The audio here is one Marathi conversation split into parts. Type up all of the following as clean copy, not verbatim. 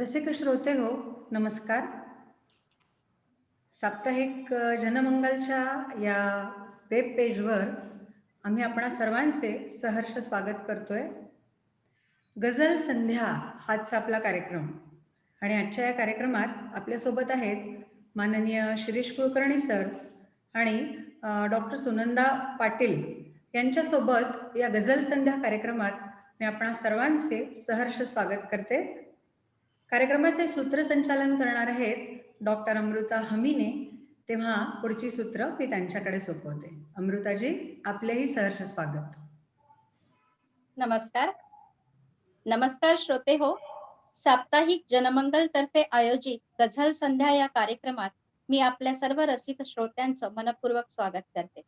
रसिक श्रोते हो, नमस्कार. साप्ताहिक जनमंगलच्या या वेब पेजवर आम्ही आपणा सर्वांचे सहर्ष स्वागत करतोय. गझल संध्या हाच आपला कार्यक्रम आणि आजच्या या कार्यक्रमात आपल्यासोबत आहेत माननीय शिरीष कुलकर्णी सर आणि डॉक्टर सुनंदा पाटील यांच्यासोबत या गझल संध्या कार्यक्रमात मी आपणा सर्वांचे सहर्ष स्वागत करते. कार्यक्रमाचे सूत्रसंचालन करणार आहेत डॉक्टर अमृता हमीने. तेव्हा पुढची सूत्र मी त्यांच्याकडे सोपवते. अमृताजी, आपलेही सहर्ष स्वागत. नमस्कार. नमस्कार श्रोते हो. साप्ताहिक जनमंगल तर्फे आयोजित गझल संध्या या कार्यक्रमात मी आपल्या सर्व रसिक श्रोत्यांचं मनपूर्वक स्वागत करते.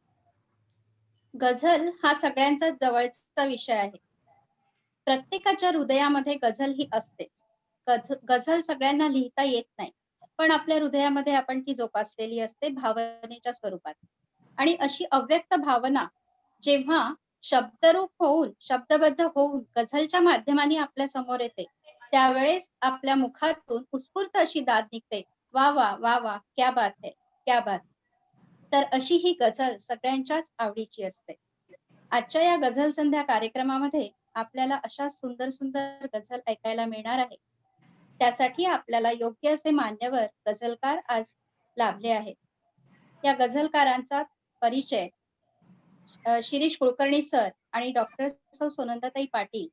गझल हा सगळ्यांचा जवळचा विषय आहे. प्रत्येकाच्या हृदयामध्ये गझल ही असतेच. गझल सगळ्यांना लिहिता येत नाही, पण आपल्या हृदयामध्ये आपण ती जोपासलेली असते भावनेच्या स्वरूपात. आणि अशी अव्यक्त भावना जेव्हा शब्दरूप होऊन शब्दबद्ध होऊन गझलच्या माध्यमाने आपल्या समोर येते, त्यावेळेस आपल्या मुखातून उत्स्फूर्त अशी दाद निघते, वा वा वा वा, क्या बात है, क्या बात. तर अशी ही गझल सगळ्यांच्याच आवडीची असते. आजच्या या गझल संध्या कार्यक्रमामध्ये आपल्याला अशा सुंदर सुंदर गझल ऐकायला मिळणार आहे. त्यासाठी आपल्याला योग्य असे मान्यवर गझलकार आज लाभले आहेत. या गझलकारांचा परिचय शिरीष कुलकर्णी सर आणि डॉक्टर सौ सुनंदाताई पाटील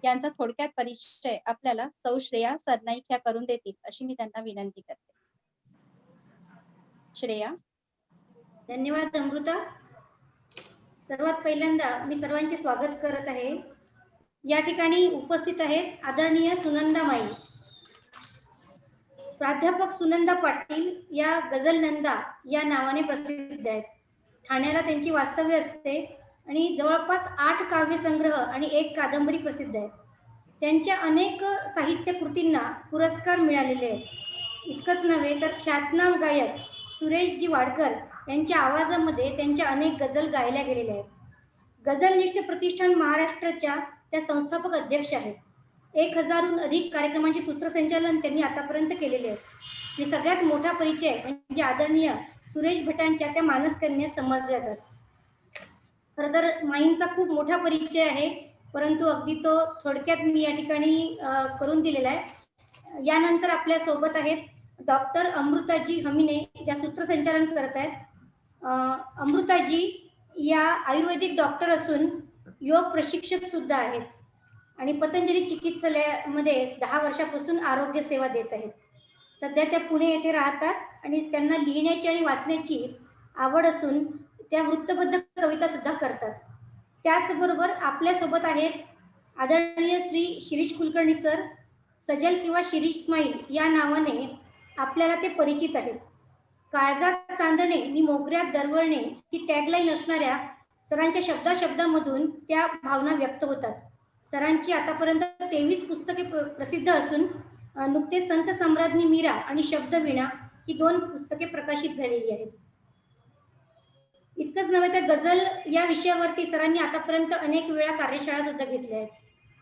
यांचा थोडक्यात परिचय आपल्याला सौ श्रेया सरनाईक ह्या करून देतील अशी मी त्यांना विनंती करते. श्रेया. धन्यवाद अमृता. सर्वात पहिल्यांदा मी सर्वांचे स्वागत करत आहे. या ठिकाणी उपस्थित आहेत आदरणीय सुनंदामाई. प्राध्यापक सुनंदा पाटील या गझल नंदा या नावाने प्रसिद्ध आहेत. ठाण्याला त्यांची वास्तव्य असते आणि जवळपास 8 काव्यसंग्रह आणि 1 कादंबरी प्रसिद्ध आहे. त्यांच्या अनेक साहित्य कृतींना पुरस्कार मिळालेले आहेत. इतकंच नव्हे तर ख्यातनाम गायक सुरेशजी वाडकर यांच्या आवाजामध्ये त्यांच्या अनेक गझल गायल्या गेलेल्या आहेत. गझलनिष्ठ प्रतिष्ठान महाराष्ट्राच्या त्या संस्थापक अध्यक्ष आहेत. 1000हून अधिक कार्यक्रमांचे सूत्रसंचालन त्यांनी आतापर्यंत केलेले आहेत. आणि सगळ्यात मोठा परिचय म्हणजे आदरणीय सुरेश भटांच्या त्या मानसकन्या समजल्या जातात. खरं तर माईंचा खूप मोठा परिचय आहे, परंतु अगदी तो थोडक्यात मी या ठिकाणी करून दिलेला आहे. यानंतर आपल्या सोबत आहेत डॉक्टर अमृताजी हमीने, ज्या सूत्रसंचालन करत आहेत. अमृताजी या आयुर्वेदिक डॉक्टर असून योग प्रशिक्षक सुद्धा आहेत आणि पतंजली चिकित्सालयामध्ये 10 वर्षापासून आरोग्य सेवा देत आहेत. सध्या त्या पुणे येथे राहतात आणि त्यांना लिहिण्याची आणि वाचण्याची आवड असून त्या वृत्तबद्ध कविता सुद्धा करतात. त्याचबरोबर आपल्यासोबत आहेत आदरणीय श्री शिरीष कुलकर्णी सर. सजल किंवा शिरीष स्माईल या नावाने आपल्याला ते परिचित आहेत. काळजात चांदणे नि मोगऱ्यात दरवळणे ही टॅगलाईन असणाऱ्या सरांच्या शब्दामधून त्या भावना व्यक्त होतात. सरांची आतापर्यंत 23 पुस्तके प्रसिद्ध असून नुकतेच संत सम्राज्ञी मीरा आणि शब्दवीणा ही 2 पुस्तके प्रकाशित झालेली आहेत. इतकंच नव्हे तर गझल या विषयावरती सरांनी आतापर्यंत अनेक वेळा कार्यशाळा सुद्धा घेतल्या आहेत.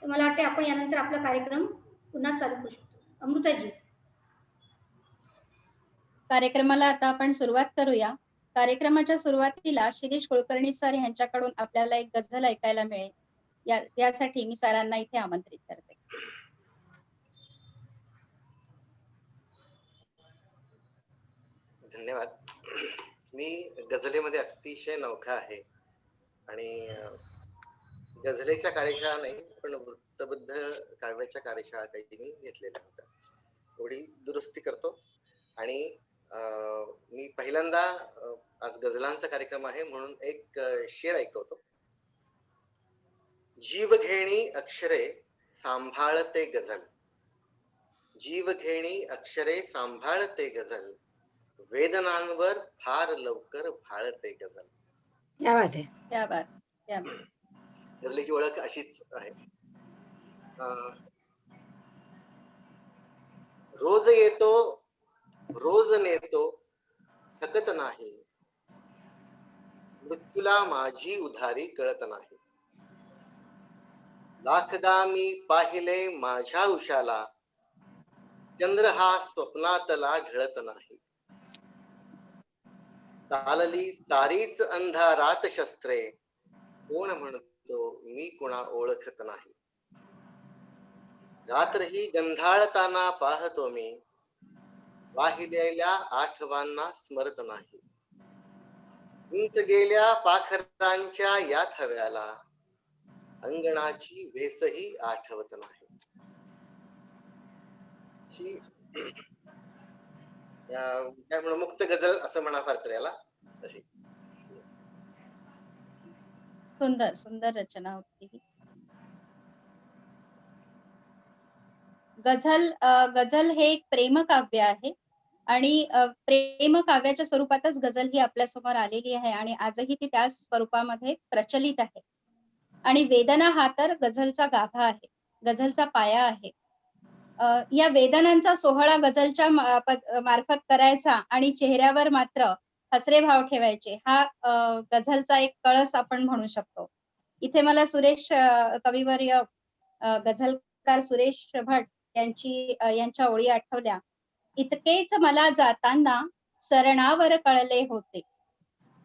तर मला वाटते आपण यानंतर आपला कार्यक्रम पुन्हा चालू करू शकतो. अमृताजी. कार्यक्रमाला आता आपण सुरुवात करूया. कार्यक्रमाच्या सुरुवातीला शिरीष कुलकर्णी सर यांच्याकडून आपल्याला एक गझल ऐकायला मिळेल, यासाठी मी सरांना इथे आमंत्रित करते. धन्यवाद. मी गझलेमध्ये अतिशय नौखा आहे आणि गझलेच्या कार्यशाळा नाही, पण वृत्तबद्ध काव्याच्या कार्यशाळा काही मी घेतलेल्या होत्या. एवढी दुरुस्ती करतो. आणि मी पहिल्यांदा आज गझलांचा कार्यक्रम आहे म्हणून एक शेर ऐकवतो. जीवघेणी अक्षरे सांभाळते गझल, जीवघेणी अक्षरे सांभाळते गझल, वेदनांवर फार लवकर भाळते गझल. क्या बात है, क्या बात, क्या बात. गझलेची ओळख अशीच आहे. रोज येतो रोज नेतो थकत नाही, मृत्यूला माझी उधारी कळत नाही. लाखदा मी पाहिले माझ्या उशाला, चंद्र हा स्वप्नातला ढळत नाही. चालली सारीच अंधारात शस्त्रे, कोण म्हणतो मी कुणा ओळखत नाही. रात्र ही गंधाळताना पाहतो मी, वाहिलेल्या आठवांना स्मरत नाही. उंच गेल्या पाखरांच्या या थव्याला, अंगणाची वेसही आठवत नाही. काय म्हणू, मुक्त गझल असं म्हणा फार तर याला तशी. सुंदर सुंदर रचना होती ही. गझल हे एक प्रेमकाव्य आहे आणि प्रेमकाव्याच्या स्वरूपातच गझल ही आपल्या समोर आलेली आहे आणि आजही ती त्याच स्वरूपामध्ये प्रचलित आहे. आणि वेदना हा तर गझलचा गाभा आहे, गझलचा पाया आहे. या वेदनांचा सोहळा गझलच्या मार्फत करायचा आणि चेहऱ्यावर मात्र हसरे भाव ठेवायचे, हा गझलचा एक कळस आपण म्हणू शकतो. इथे मला सुरेश कविवर्य गझलकार सुरेश भट यांच्या ओळी आठवल्या. इतकेच मला जाताना सरणावर कळले होते,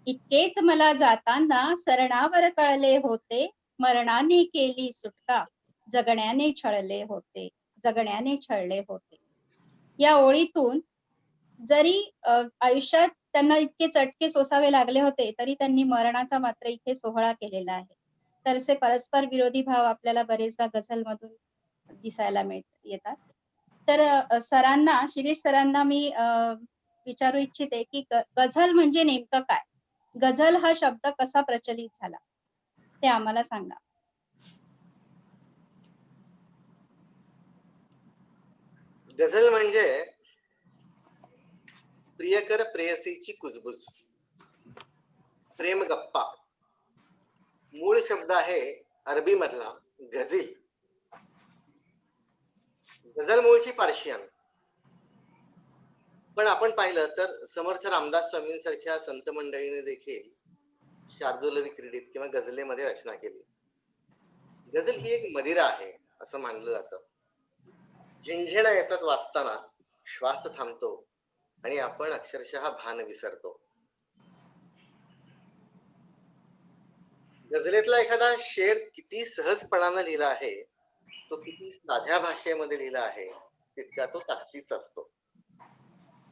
इतकेच मला जाताना सरणावर कळले होते, मरणाने केली सुटका, जगण्याने छळले होते, जगण्याने छळले होते. या ओळीतून जरी आयुष्यात त्यांना इतके चटके सोसावे लागले होते, तरी त्यांनी मरणाचा मात्र इथे सोहळा केलेला आहे. तर असे परस्पर विरोधी भाव आपल्याला बरेचदा गझलमधून दिसायला येतात. तर सरांना, शिरीष सरांना मी विचारू इच्छिते की गझल म्हणजे नेमकं काय? गझल हा शब्द कसा प्रचलित झाला ते आम्हाला सांगा. गझल म्हणजे प्रियकर प्रेयसीची कुजबुज, प्रेम गप्पा. मूळ शब्द आहे अरबी मधला गझिल. गझल मूळची पार्शियन, पण आपण पाहिलं तर समर्थ रामदास स्वामींसारख्या संत मंडळीने देखील शार्दूलवी क्रीडित किंवा गझलेमध्ये रचना केली. गझल ही एक मदिरा आहे असं मानलं जातं. झिंझिण्या येतात वाचताना, श्वास थांबतो आणि आपण अक्षरशः भान विसरतो. गझलेतला एखादा शेर किती सहजपणानं लिहिला आहे, तो किती साध्या भाषेमध्ये लिहिला आहे, तितका तो ताकदीचा असतो.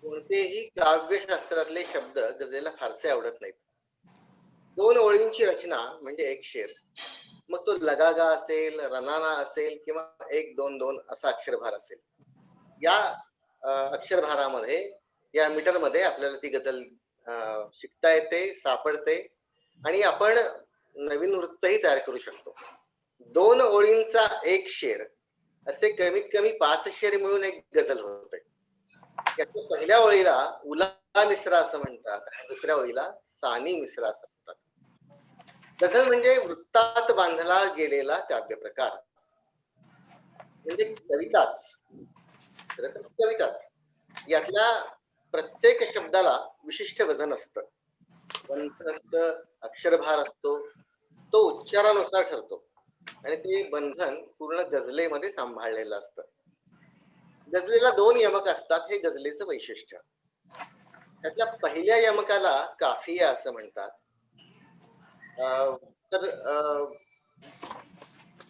कोणतेही काव्यशास्त्रातले शब्द गझलेला फारसे आवडत नाहीत. 2 ओळींची रचना म्हणजे एक शेर, मग तो लगागा असेल, रनाना असेल किंवा 1 2 2 असा अक्षरभार असेल. या अक्षरभारामध्ये, या मीटरमध्ये आपल्याला ती गझल शिकता येते, सापडते आणि आपण नवीन वृत्तही तयार करू शकतो. 2 ओळींचा एक शेर, असे कमीत कमी 5 शेर मिळून एक गझल होते. याच्या पहिल्या ओळीला उला मिसरा असं म्हणतात आणि दुसऱ्या ओळीला सानी मिसरा असं म्हणतात. गझल म्हणजे वृत्तात बांधला गेलेला काव्य प्रकार, म्हणजे कविताच, कविताच. यातल्या प्रत्येक शब्दाला विशिष्ट वजन असतं, बंध असतं, अक्षरभार असतो, तो उच्चारानुसार ठरतो आणि ते बंधन पूर्ण गझलेमध्ये सांभाळलेलं असतं. गझलेला 2 यमक असतात, हे गझलेचं वैशिष्ट्य. त्यातल्या पहिल्या यमकाला काफिया असं म्हणतात. तर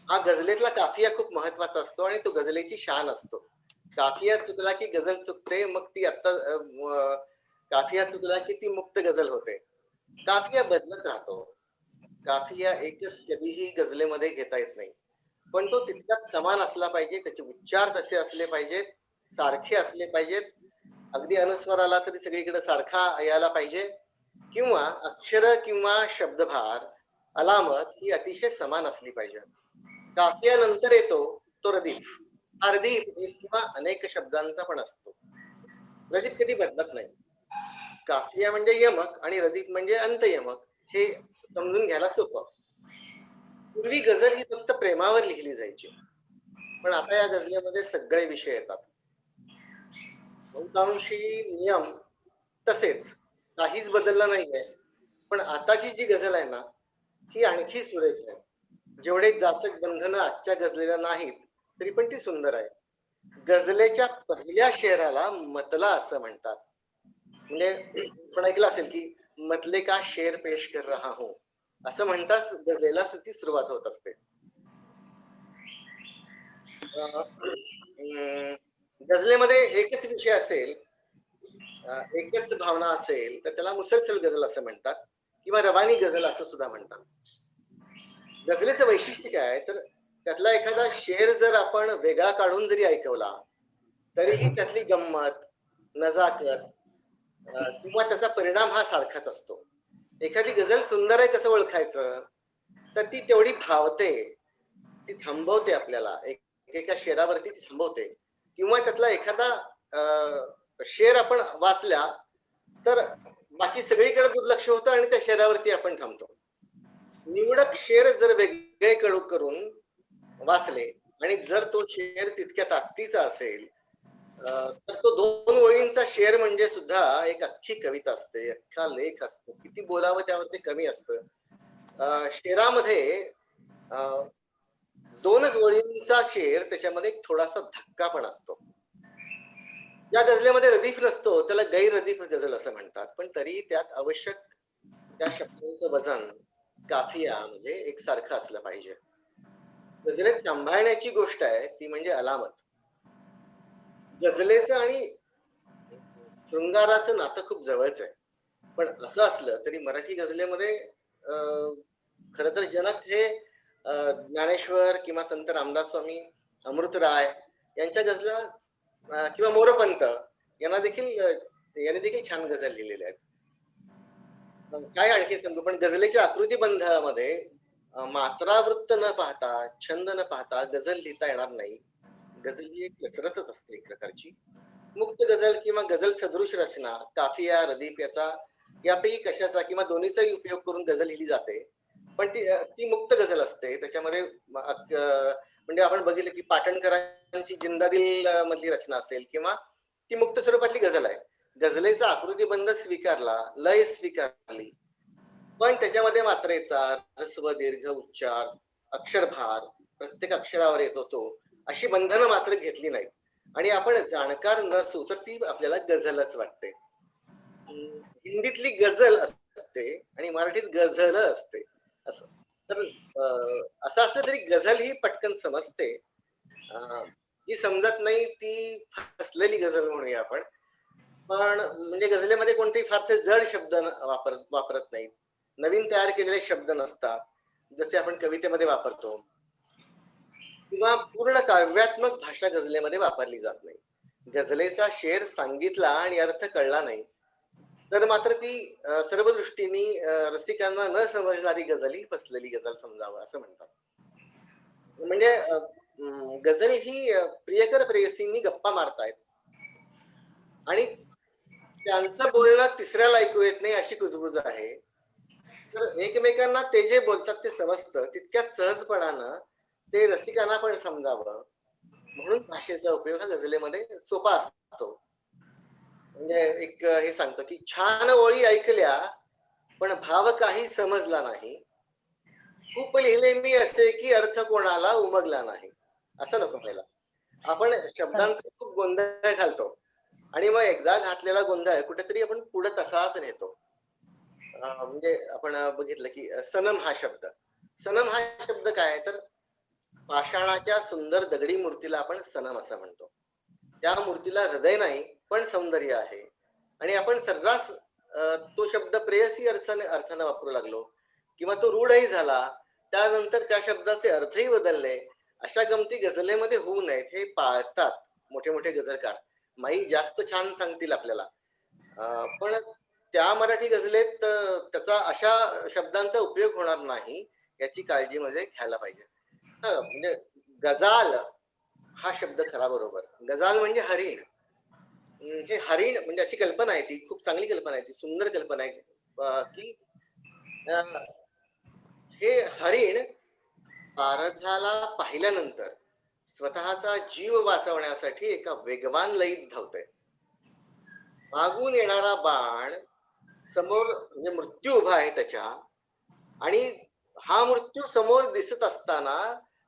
हा गझलेतला काफिया खूप महत्वाचा असतो आणि तो गझलेची शान असतो. काफिया चुकला की गझल चुकते, मग ती आता काफिया चुकला की ती मुक्त गझल होते. काफिया बदलत राहतो. काफिया एकच कधीही गझलेमध्ये घेता येत नाही, पण तो तितकाच समान असला पाहिजे, त्याचे उच्चार तसे असले पाहिजेत, सारखे असले पाहिजेत. अगदी अनुस्वार आला तरी सगळीकडे सारखा यायला पाहिजे, किंवा अक्षर किंवा शब्दभार, अलामत ही अतिशय समान असली पाहिजे. काफियानंतर येतो तो रदीफ. हा रदीफ एक किंवा अनेक शब्दांचा पण असतो. रदीफ कधी बदलत नाही. काफिया म्हणजे यमक आणि रदीफ म्हणजे अंतयमक, हे समजून घ्यायला सोपं. पूर्वी गझल ही फक्त प्रेमावर लिहिली जायची, पण आता या गझलेमध्ये सगळे विषय येतात. बहुतांशी नियम तसेच, काहीच बदललं नाहीये, पण आताची जी गझल आहे ना, ही आणखी सुरेख आहे. जेवढे जाचक बंधनं आजच्या गझलेला नाहीत, तरी पण ती सुंदर आहे. गझलेच्या पहिल्या शेराला मतला असं म्हणतात. म्हणजे आपण ऐकलं असेल की मतले का शेर पेश कर रहा हूं असं म्हणताच गझलेला ती सुरुवात होत असते. गझलेमध्ये एकच विषय असेल, एकच भावना असेल तर त्याला मुसलसल गझल असं म्हणतात किंवा रवानी गझल असं सुद्धा म्हणतात. गझलेचं वैशिष्ट्य काय तर त्यातला एखादा शेर जर आपण वेगळा काढून जरी ऐकवला तरीही त्यातली गंमत, नजाकत किंवा त्याचा परिणाम हा सारखाच असतो. एखादी गझल सुंदर आहे कसं ओळखायचं तर ती तेवढी भावते, ती थांबवते आपल्याला, एका शेरावरती ती थांबवते किंवा त्यातला एखादा शेर आपण वाचल्या तर बाकी सगळीकडे दुर्लक्ष होतं आणि त्या शेरावरती आपण थांबतो. निवडक शेर जर वेगळे करून वाचले आणि जर तो शेर तितक्या ताकदीचा असेल तर तो 2 ओळींचा शेर म्हणजे सुद्धा एक अख्खी कविता असते, अख्खा लेख असतो. किती बोलावं त्यावरती कमी असतं. शेरामध्ये 2च ओळींचा शेर त्याच्यामध्ये एक थोडासा धक्का पण असतो. या गझलेमध्ये रदीफ नसतो, त्याला गैररदीफ गझल असं म्हणतात, पण तरी त्यात आवश्यक त्या शब्दांचं वजन, काफिया म्हणजे एकसारखं असलं पाहिजे. गझलेत सांभाळण्याची गोष्ट आहे ती म्हणजे अलामत. गझलेचं आणि शृंगाराचं नातं खूप जवळच आहे, पण असं असलं तरी मराठी गझलेमध्ये खर तर जनक हे ज्ञानेश्वर किंवा संत रामदास स्वामी, अमृतराय यांच्या गझला किंवा मोरपंत यांना देखील छान गझल लिहिलेल्या आहेत. काय आणखी सांगू, पण गझलेच्या आकृतीबंधामध्ये मात्रावृत्त न पाहता, छंद न पाहता गझल लिहिता येणार नाही. गझल ही एक कसरतच असते एक प्रकारची. मुक्त गझल किंवा गझल सदृश रचना, काफिया, रदीफ यापैकी कशाचा किंवा दोन्हीचाही उपयोग करून गझल लिहिली जाते, पण ती मुक्त गझल असते. त्याच्यामध्ये म्हणजे आपण बघितलं की पाटणकरांची जिंदादिल मधली रचना असेल किंवा ती मुक्त स्वरूपातली गझल आहे. गझलेचा आकृतीबंध स्वीकारला, लय स्वीकारली, पण त्याच्यामध्ये मात्रेचा ह्रस्व, दीर्घ, उच्चार, अक्षरभार प्रत्येक अक्षरावर येतो तो, अशी बंधनं मात्र घेतली नाहीत आणि आपण जाणकार नसू तर ती आपल्याला गझलच वाटते. हिंदीतली गझल असते आणि मराठीत गझल असते असं. तर असं असलं तरी गझल ही पटकन समजते. जी समजत नाही ती फसलेली गझल म्हणूया आपण. पण म्हणजे गझलेमध्ये कोणतेही फारसे जड शब्द वापरत नाहीत, नवीन तयार केलेले शब्द नसतात जसे आपण कवितेमध्ये वापरतो, किंवा पूर्ण काव्यात्मक भाषा गझलेमध्ये वापरली जात नाही. गझलेचा शेर सांगितला आणि अर्थ कळला नाही तर मात्र ती सर्व दृष्टीने रसिकांना न समजणारी गझल ही फसलेली गझल समजावं असं म्हणतात. म्हणजे गझल ही प्रियकर प्रेयसींनी गप्पा मारतायत आणि त्यांचं बोलणं तिसऱ्याला ऐकू येत नाही अशी कुजबुज आहे. तर एकमेकांना ते जे बोलतात ते समजतं, तितक्याच सहजपणानं ते रसिकांना पण समजावं म्हणून भाषेचा उपयोग हा गझलेमध्ये सोपा असतो. म्हणजे एक हे सांगतो की छान ओळी ऐकल्या पण भाव काही समजला नाही, खूप लिहिले मी असे की अर्थ कोणाला उमगला नाही, असं नको व्हायला. आपण शब्दांचा खूप गोंधळ घालतो आणि मग एकदा घातलेला गोंधळ कुठेतरी आपण पुढे तसाच नेतो. म्हणजे आपण बघितलं की सनम हा शब्द काय तर पाषाणाच्या सुंदर दगडी मूर्तीला आपण सनम असं म्हणतो. त्या मूर्तीला हृदय नाही पण सौंदर्य आहे आणि आपण सर्रास तो शब्द प्रेयसी अर्थाने वापरू लागलो किंवा तो रूढही झाला, त्यानंतर त्या शब्दाचे अर्थही बदलले. अशा गमती गझलेमध्ये होऊ नयेत हे पाळतात मोठे मोठे गझलकार. माई जास्त छान सांगतील आपल्याला, पण त्या मराठी गझलेत त्याचा अशा शब्दांचा उपयोग होणार नाही याची काळजी म्हणजे घ्यायला पाहिजे. म्हणजे गजाल हा शब्द खरा बरोबर. गजाल म्हणजे हरिण. हे हरिण म्हणजे अशी कल्पना आहे, ती खूप चांगली कल्पना आहे, ती सुंदर कल्पना आहे की हे हरिण पारध्याला पाहिल्यानंतर स्वतःचा जीव वाचवण्यासाठी एका वेगवान लयीत धावतोय. मागून येणारा बाण समोर म्हणजे मृत्यू उभा आहे त्याच्या, आणि हा मृत्यू समोर दिसत असताना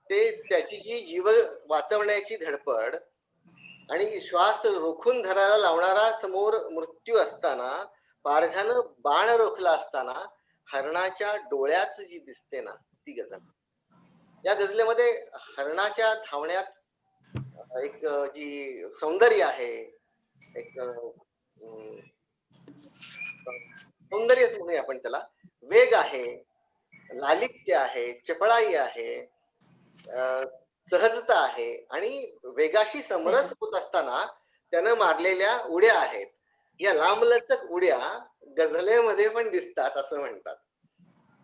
त्याची जी जीव वाचवण्याची धडपड आणि श्वास रोखून धरायला लावणारा समोर मृत्यू असताना पारध्यानं बाण रोखला असताना हरणाच्या डोळ्यात जी दिसते ना ती गझल. या गझलेमध्ये हरणाच्या धावण्यात एक जी सौंदर्य आहे, एक सौंदर्यच म्हणूया आपण त्याला, वेग आहे, लालित्य आहे, चपळाई आहे, सहजता आहे आणि वेगाशी समरस होत असताना त्यानं मारलेल्या उड्या आहेत. या लांबलचक उड्या गझलेमध्ये पण दिसतात असं म्हणतात.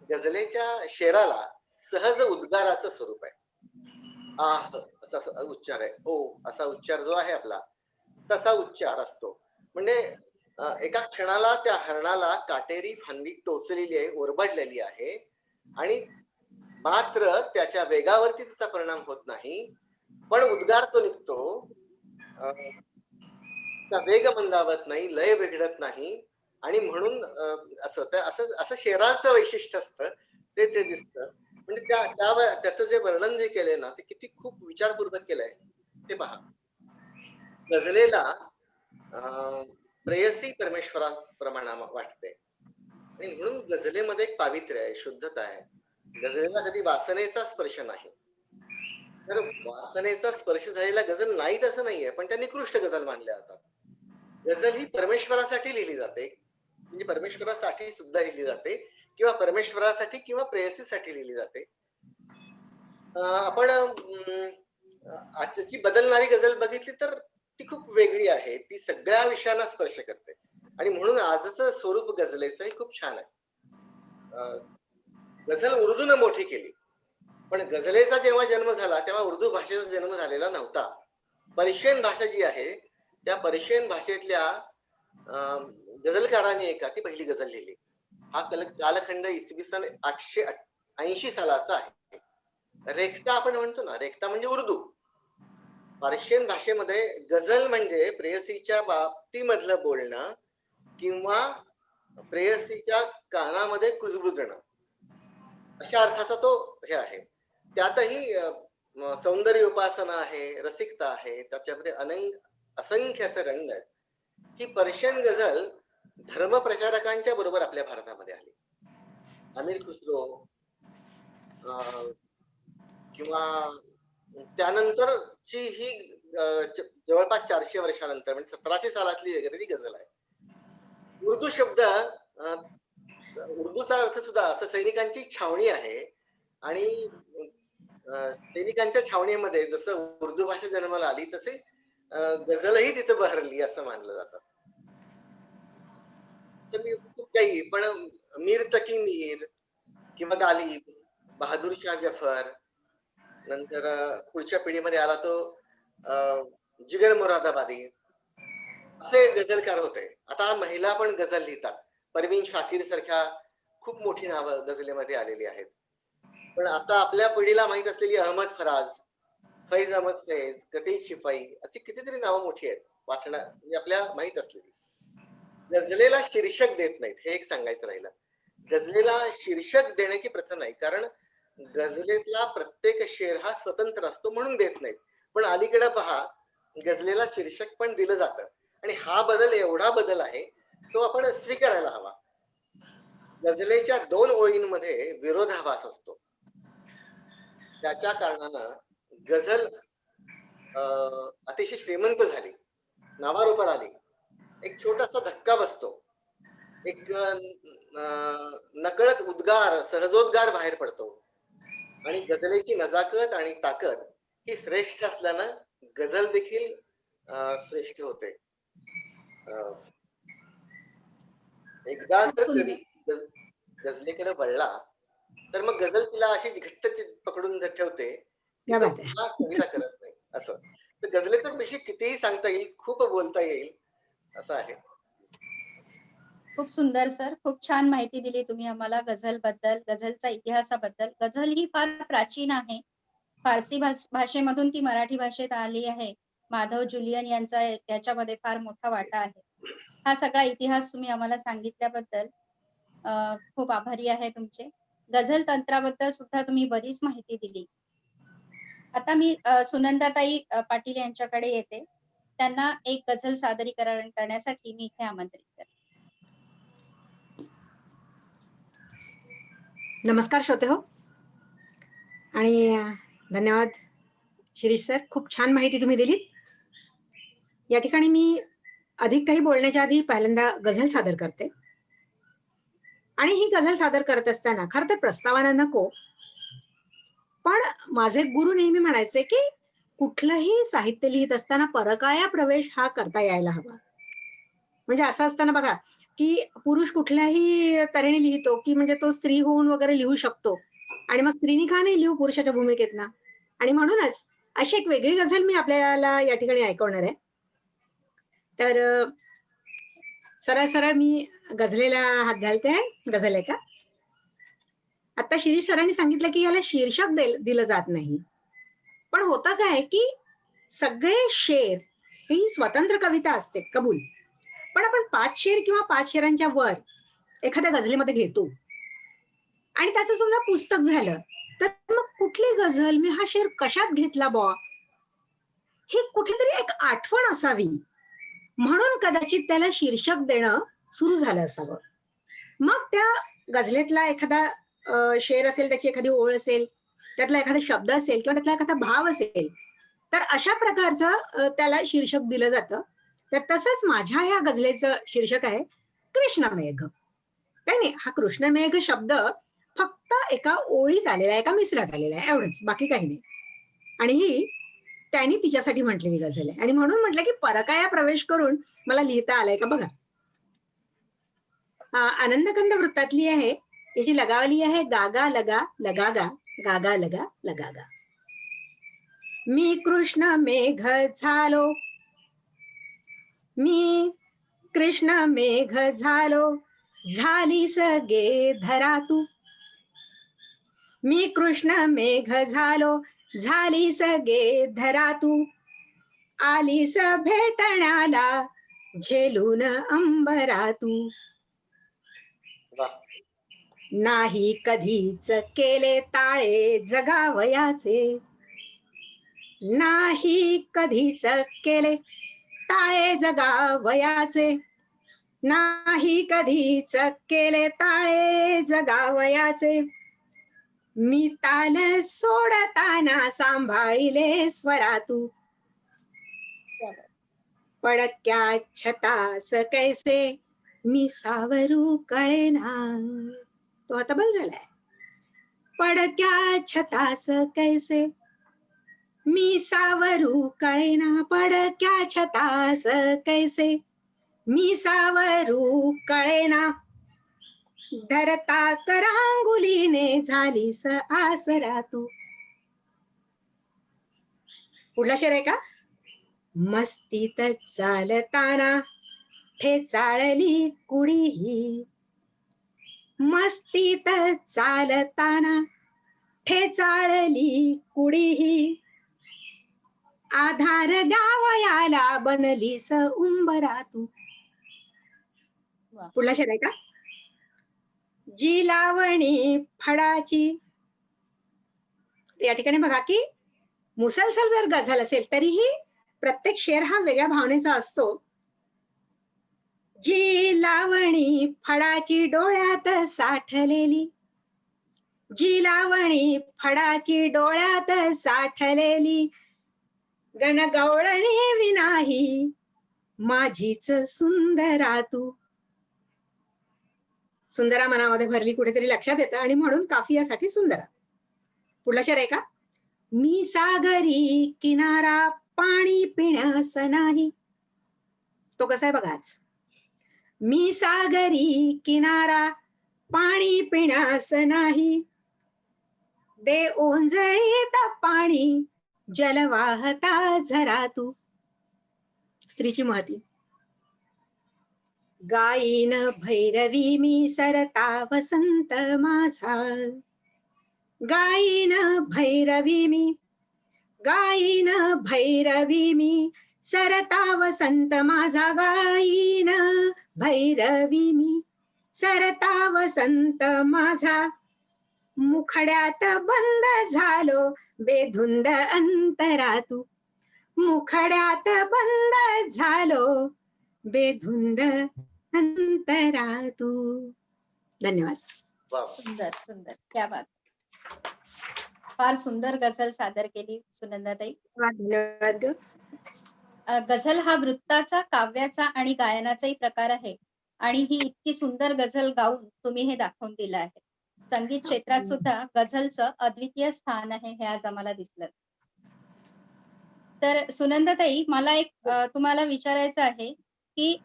गझलेच्या शेराला सहज उद्गाराचं स्वरूप आहे. आह असा उच्चार आहे, ओ असा उच्चार जो आहे आपला तसा उच्चार असतो. म्हणजे एका क्षणाला त्या हरणाला काटेरी फांदी टोचलेली आहे, ओरबडलेली आहे आणि मात्र त्याच्या वेगावरती त्याचा परिणाम होत नाही, पण उद्गार तो निघतो. वेग मंदावत नाही, लय बिघडत नाही आणि म्हणून असं शेराचं वैशिष्ट्य असतं ते दिसतं. म्हणजे त्याचं जे वर्णन जे केलंय ना ते किती खूप विचारपूर्वक केलंय ते पहा. गझलेला प्रेयसी परमेश्वराप्रमाणे वाटते आणि म्हणून गझलेमध्ये एक पावित्र्य आहे, शुद्धता आहे. गझलेला कधी वासनेचा स्पर्श नाही. तर वासनेचा स्पर्श झालेला गझल नाहीत असं नाहीये, पण त्या निकृष्ट गझल मानल्या जातात. गझल ही परमेश्वरासाठी लिहिली जाते, म्हणजे परमेश्वरासाठी सुद्धा लिहिली जाते किंवा परमेश्वरासाठी किंवा प्रेयसीसाठी लिहिली जाते. आपण आजची बदलणारी गझल बघितली तर ती खूप वेगळी आहे, ती सगळ्या विषयांना स्पर्श करते आणि म्हणून आजचं स्वरूप गझलेचं हे खूप छान आहे. गझल उर्दूनं मोठी केली, पण गझलेचा जेव्हा जन्म झाला तेव्हा उर्दू भाषेचा जन्म झालेला नव्हता. पर्शियन भाषा जी आहे त्या पर्शियन भाषेतल्या गझलकारांनी एका ती पहिली गझल लिहिली. हा कालखंड इसवी सन 880 सालाचा आहे. रेखता आपण म्हणतो ना, रेखता म्हणजे उर्दू. पर्शियन भाषेमध्ये गझल म्हणजे प्रेयसीच्या बाबतीमधलं बोलणं किंवा प्रेयसीच्या कानामध्ये कुजबुजणं अशा अर्थाचा तो हे आहे. त्यातही सौंदर्य उपासना आहे, रसिकता आहे, त्याच्यामध्ये असंख्य असे रंग आहेत. ही पर्शियन गझल धर्मप्रचारकांच्या बरोबर आपल्या भारतामध्ये आली. अमीर खुसरो किंवा त्यानंतरची ही जवळपास 400 वर्षानंतर म्हणजे 1700 सालातली वगैरे ती गझल आहे. उर्दू शब्द उर्दूचा अर्थ सुद्धा असं सैनिकांची छावणी आहे आणि सैनिकांच्या छावणीमध्ये जसं उर्दू भाषा जन्माला आली तसे गझलही तिथं बहरली असं मानलं जातं. तर मी खूप काही, पण मीर तकी मीर किंवा गालिब, बहादूर शाह जफर, नंतर पुढच्या पिढीमध्ये आला तो जिगर मुरादाबादी, असे गझलकार होते. आता महिला पण गझल लिहितात. परवीन शाकीर सारख्या खूप मोठी नावं गझलेमध्ये आलेली आहेत. पण आता आपल्या पिढीला माहित असलेली अहमद फराज, फैज अहमद फैज, कतील शिफाई अशी कितीतरी नावं मोठी आहेत वाचणार म्हणजे आपल्या माहित असलेली. गझलेला शीर्षक देत नाहीत, हे एक सांगायचं राहिलं. गझलेला शीर्षक देण्याची प्रथा नाही, कारण गझलेतला प्रत्येक शेर हा स्वतंत्र असतो म्हणून देत नाहीत. पण अलीकडे पहा, गझलेला शीर्षक पण दिलं जातं आणि हा बदल एवढा बदल आहे तो आपण स्वीकारायला हवा. गझलेच्या 2 ओळींमध्ये विरोधाभास असतो. त्याच्या कारणानं गझल अतिशय श्रीमंत झाली, नावारूपार आली. एक छोटासा धक्का बसतो, एक नकळत उद्गार, सहजोद्गार बाहेर पडतो आणि गझलेची नजाकत आणि ताकद ही श्रेष्ठ असल्यानं गझल देखील श्रेष्ठ होते. एकदा जर कधी गझलेकडे वळला तर मग गझल तिला अशी घट्ट पकडून ठेवते की तो कविता करत नाही असं. तर गझलेचा विषय कितीही सांगता येईल, खूप बोलता येईल असं आहे. खूप सुंदर सर, खूप छान माहिती दिली तुम्ही आम्हाला गझल बद्दल, गझलचा इतिहासाबद्दल. गझल ही फार प्राचीन आहे. फारसी भाषेमधून ती मराठी भाषेत आली आहे. माधव जुलियन यांचा याच्यामध्ये फार मोठा वाटा आहे. हा सगळा इतिहास तुम्ही आम्हाला सांगितल्याबद्दल खूप आभारी आहे तुमचे. गझल तंत्राबद्दल सुद्धा तुम्ही बरीच माहिती दिली. आता मी सुनंदाताई पाटील यांच्याकडे येते. त्यांना एक गझल सादरीकरण करण्यासाठी मी इथे आमंत्रित करते. नमस्कार श्रोते हो, आणि धन्यवाद शिरीष सर, खूप छान माहिती तुम्ही दिली. या ठिकाणी मी अधिक काही बोलण्याच्या आधी पहिल्यांदा गझल सादर करते. आणि ही गझल सादर करत असताना खर तर प्रस्तावना नको, पण माझे गुरु नेहमी म्हणायचे की कुठलंही साहित्य लिहित असताना परकाया प्रवेश हा करता यायला हवा. म्हणजे असं असताना बघा की पुरुष कुठल्याही तऱ्हेने लिहितो की म्हणजे तो स्त्री होऊन वगैरे लिहू शकतो, आणि मग स्त्रीनी का नाही लिहू पुरुषाच्या भूमिकेत ना. आणि म्हणूनच अशी एक वेगळी गझल मी आपल्याला या ठिकाणी ऐकवणार आहे. तर सरळ सरळ मी गझलेला हात घालते आहे. गझल आहे का? आता शिरीष सरांनी सांगितलं की याला शीर्षक दिलं जात नाही, पण होतं काय की सगळे शेर ही स्वतंत्र कविता असते, कबूल. पण आपण 5 शेर किंवा 5 शेरांच्या वर एखाद्या गझलेमध्ये घेतो आणि त्याचं समजा पुस्तक झालं, तर मग कुठली गझल, मी हा शेर कशात घेतला बॉ, ही कुठेतरी एक आठवण असावी, म्हणून कदाचित त्याला शीर्षक देणं सुरू झालं असावं. मग त्या गझलेतला एखादा शेर असेल, त्याची एखादी ओळ असेल, त्यातला एखादा शब्द असेल किंवा त्यातला एखादा भाव असेल, तर अशा प्रकारचं त्याला शीर्षक दिलं जातं. तर तसंच माझ्या ह्या गझलेचं शीर्षक आहे कृष्णमेघ. काही नाही, हा कृष्णमेघ शब्द फक्त एका ओळीत आलेला आहे, एका मिसरात आलेला आहे, एवढंच, बाकी काही नाही. आणि ही त्यांनी तिच्यासाठी म्हटलेली गझल आहे, आणि म्हणून म्हटलं की परकाया प्रवेश करून मला लिहिता आलंय का बघा. आनंदकंद वृत्तातली आहे. याची लगावली आहे गागा लगा लगागा, गागा लगा लगागा. मी कृष्ण मेघ झालो, मी कृष्ण मेघ झालो, झाली सगे धरा तू. मी कृष्ण मेघ झालो, झाली सगे धरा तू. आलीस भेटण्याला, झेलून अंबरा तू. नाही कधीच केले ताळे जगावयाचे, नाही कधीच केले ताळे जगावयाचे, नाही कधीच केले ताळे जगावयाचे. मी ताल सोडताना सांभाळिले स्वरा तू. पडक्या छतास कैसे मी सावरू कळेना. तो आता बल झालाय. पडक्या छतास कैसे मी सावरू कळेना, पडक्या छतास कैसे मी सावरू कळेना. धरता करांगुलीने झालीस आसरा तू. पुढला शेर आहे का? मस्तीत चालताना ठेचाळली कुडीही, मस्तीत चालताना ठेचाळली कुडीही. आधार द्यावयाला बनलीस उंबरा तू. पुढला शेर आहे का? जी लावणी फडाची. या ठिकाणी बघा की मुसलसल जर गझल असेल तरीही प्रत्येक शेर हा वेगळ्या भावनेचा असतो. जी लावणी फडाची डोळ्यात साठलेली, जी लावणी फडाची डोळ्यात साठलेली. गणगवळणी विनाही माझीच सुंदरा तू. सुंदरा मनामध्ये भरली कुठेतरी लक्षात येतं, आणि म्हणून काफियासाठी सुंदरा. पुढला शेर आहे का? मी सागरी किनारा पाणी पिण्यास नाही. तो कसा आहे बघाच. मी सागरी किनारा पाणी पिण्यास नाही. दे ओंजळीत पाणी जल वाहता झरा तू. स्त्रीची महती. गायीन भैरवी मी सरता वसंत माझा, गायीन भैरवी मी, गायीन भैरवी मी सरता वसंत माझा. गायीन भैरवी मी सरता वसंत माझा. मुखड्यात बंद झालो बेधुंद अंतरा तू. मुखड्यात बंद झालो बेधुंद अंतरातू. धन्यवाद. वा. सुंदर सुंदर, क्या बात. फार सुंदर गझल सादर केली सुनंदाताई. धन्यवाद ग. गझल हा वृत्ताचा, काव्याचा आणि गायनाचाही प्रकार आहे आणि ही इतकी सुंदर गझल गाऊन तुम्ही हे दाखवून दिलं आहे. संगीत क्षेत्रात सुद्धा गझलचं अद्वितीय स्थान आहे हे आज आम्हाला दिसलं. तर सुनंदाताई, मला एक तुम्हाला विचारायचं आहे की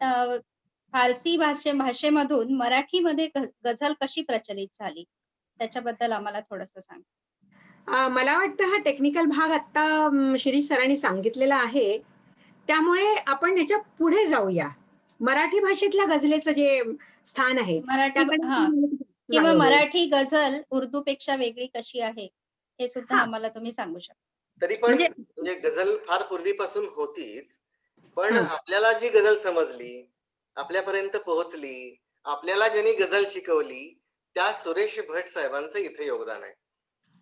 फारसी भाषेमधून मराठीमध्ये गझल कशी प्रचलित झाली, त्याच्याबद्दल आम्हाला थोडंसं सांग. मला वाटतं हा टेक्निकल भाग आता शिरीष सरांनी सांगितलेला आहे, त्यामुळे आपण याच्या पुढे जाऊया. मराठी भाषेतल्या गझलेचं जे स्थान आहे मराठी त्याकडे हा किंवा जाऊया. मराठी गझल उर्दू पेक्षा वेगळी कशी आहे हे सुद्धा हा. आम्हाला तुम्ही सांगू शकता. तरी पण म्हणजे म्हणजे गझल फार पूर्वीपासून होतीच, पण हा. आपल्याला जी गझल समजली, आपल्यापर्यंत पोहोचली, आपल्याला ज्यांनी गझल शिकवली, त्या सुरेश भट साहेबांचं इथे योगदान आहे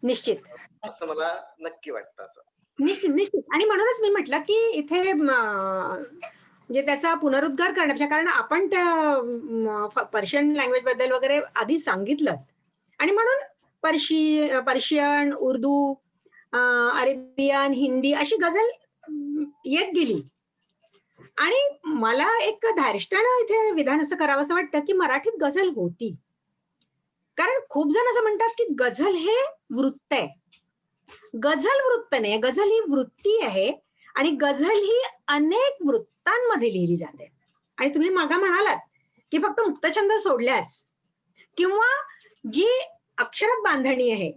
निश्चित असं मला नक्की वाटतं. असं निश्चित निश्चित. आणि म्हणूनच मी म्हटलं की इथे म्हणजे त्याचा पुनरुद्धार करण्यापेक्षा, कारण आपण त्या पर्शियन लँग्वेज बद्दल वगैरे आधी सांगितलं, आणि म्हणून पर्शियन, उर्दू, अरेबियन, हिंदी अशी गझल येत गेली. आणि मला एक धारिष्टानं इथे विधान असं करावं असं वाटतं की मराठीत गझल होती. कारण खूप जण असं म्हणतात की गझल हे वृत्त आहे. गझल वृत्त नाही, गझल ही वृत्ती आहे. आणि गझल ही अनेक वृत्तांमध्ये लिहिली जाते. आणि तुम्ही मागा म्हणालात की फक्त मुक्तछंद सोडल्यास किंवा जी अक्षरात बांधणी आहे,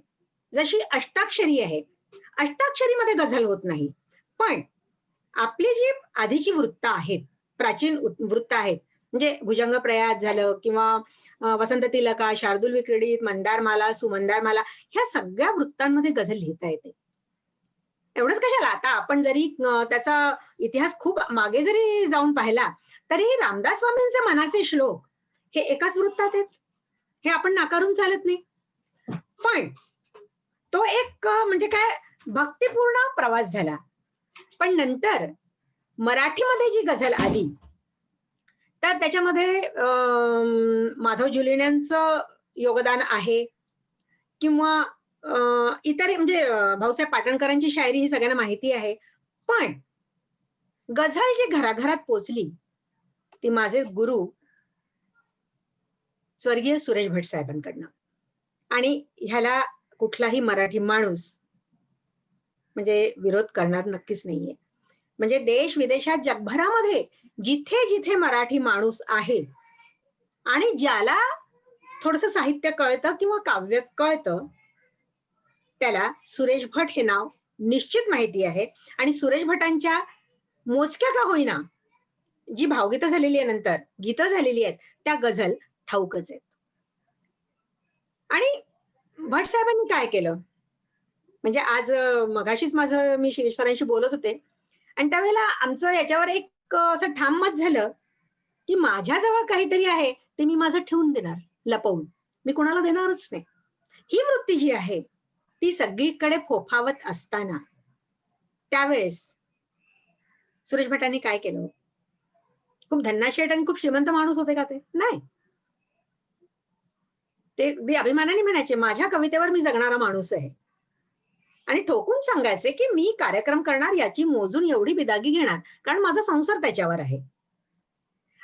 जशी अष्टाक्षरी आहे, अष्टाक्षरीमध्ये गझल होत नाही. पण आपली जी आधीची वृत्त आहेत, प्राचीन वृत्त आहेत, म्हणजे भुजंग प्रयात झालं किंवा वसंत तिलका, शार्दूल विक्रीडित, मंदारमाला, सुमंदारमाला, ह्या सगळ्या वृत्तांमध्ये गझल लिहिता येते. एवढंच कशाला, आता आपण जरी त्याचा इतिहास खूप मागे जरी जाऊन पाहिला तरी रामदास स्वामींचे मनाचे श्लोक हे एकाच वृत्तात आहेत, हे आपण नाकारून चालत नाही. पण तो एक म्हणजे काय भक्तिपूर्ण प्रवास झाला. पण नंतर मराठीमध्ये जी गझल आली तर त्याच्यामध्ये माधव जुलिन्यांचं योगदान आहे, किंवा इतर म्हणजे भाऊसाहेब पाटणकरांची शायरी ही सगळ्यांना माहिती आहे. पण गझल जी घराघरात पोचली ती माझे गुरु स्वर्गीय सुरेश भट साहेबांकडनं. आणि ह्याला कुठलाही मराठी माणूस म्हणजे विरोध करणार नक्कीच नाहीये. म्हणजे देश विदेशात जगभरामध्ये जिथे जिथे मराठी माणूस आहे आणि ज्याला थोडस साहित्य कळतं किंवा काव्य कळतं, त्याला सुरेश भट हे नाव निश्चित माहिती आहे. आणि सुरेश भटांच्या मोजक्या का होईना जी भावगीतं झालेली आहे, नंतर गीतं झालेली आहेत, त्या गझल ठाऊकच आहेत. आणि भट साहेबांनी काय केलं, म्हणजे आज मगाशीच मी शिरीष सरांशी बोलत होते आणि त्यावेळेला आमचं याच्यावर एक असं ठाम मत झालं की माझ्याजवळ काहीतरी आहे ते मी माझं ठेवून देणार, लपवून, मी कोणाला देणारच नाही. ही वृत्ती जी आहे ती सगळीकडे फोफावत असताना त्यावेळेस सुरेश भटांनी काय केलं, खूप धन्नाशेठ आणि खूप श्रीमंत माणूस होते का ते? नाही. ते अगदी अभिमानाने म्हणायचे माझ्या कवितेवर मी जगणारा माणूस आहे. आणि ठोकून सांगायचे की मी कार्यक्रम करणार, याची मोजून एवढी बिदागी घेणार, कारण माझा संसार त्याच्यावर आहे.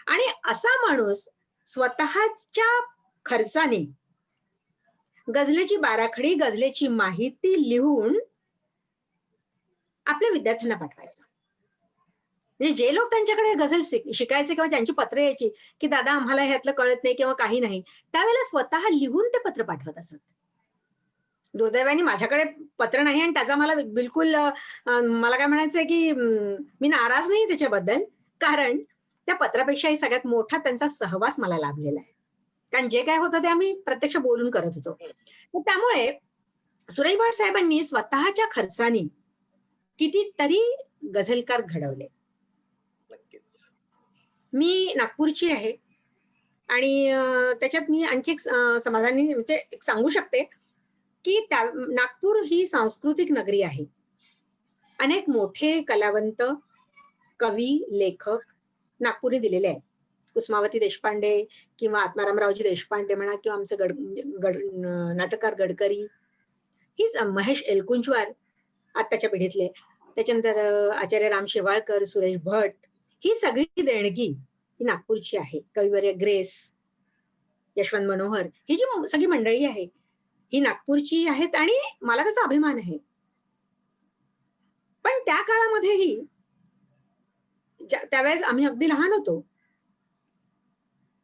आणि असा माणूस स्वतःच्या खर्चाने गझलेची बाराखडी, गझलेची माहिती लिहून आपल्या विद्यार्थ्यांना पाठवायचा. म्हणजे जे लोक त्यांच्याकडे गझल शिकायचे किंवा त्यांची पत्र यायची की दादा आम्हाला ह्यातलं कळत नाही किंवा काही नाही, त्यावेळेला स्वतः लिहून ते पत्र पाठवत असत. दुर्दैवाने माझ्याकडे पत्र नाही आणि त्याचा मला बिलकुल मला काय म्हणायचंय की मी नाराज नाही त्याच्याबद्दल, कारण त्या पत्रापेक्षाही सगळ्यात मोठा त्यांचा सहवास मला लाभलेला आहे. कारण जे काय होतं ते आम्ही प्रत्यक्ष बोलून करत होतो. तर त्यामुळे सुरेश भट साहेबांनी स्वतःच्या खर्चाने कितीतरी गझलकार घडवले. नक्कीच. मी नागपूरची आहे आणि त्याच्यात मी आणखी एक समाधानी म्हणजे एक सांगू शकते की नागपूर ही सांस्कृतिक नगरी आहे अनेक मोठे कलावंत, कवी, लेखक नागपूरने दिलेले आहेत. कुसुमावती देशपांडे किंवा आत्मारामरावजी देशपांडे म्हणा किंवा आमचे नाटककार गडकरी, हीच महेश एलकुंचवार आत्ताच्या पिढीतले, त्याच्यानंतर आचार्य राम शेवाळकर, सुरेश भट, ही सगळी देणगी ही नागपूरची आहे. कविवर्य ग्रेस, यशवंत मनोहर, ही जी सगळी मंडळी आहे ही नागपूरची आहेत आणि मला त्याचा अभिमान आहे. पण त्या काळामध्येही त्यावेळेस आम्ही अगदी लहान होतो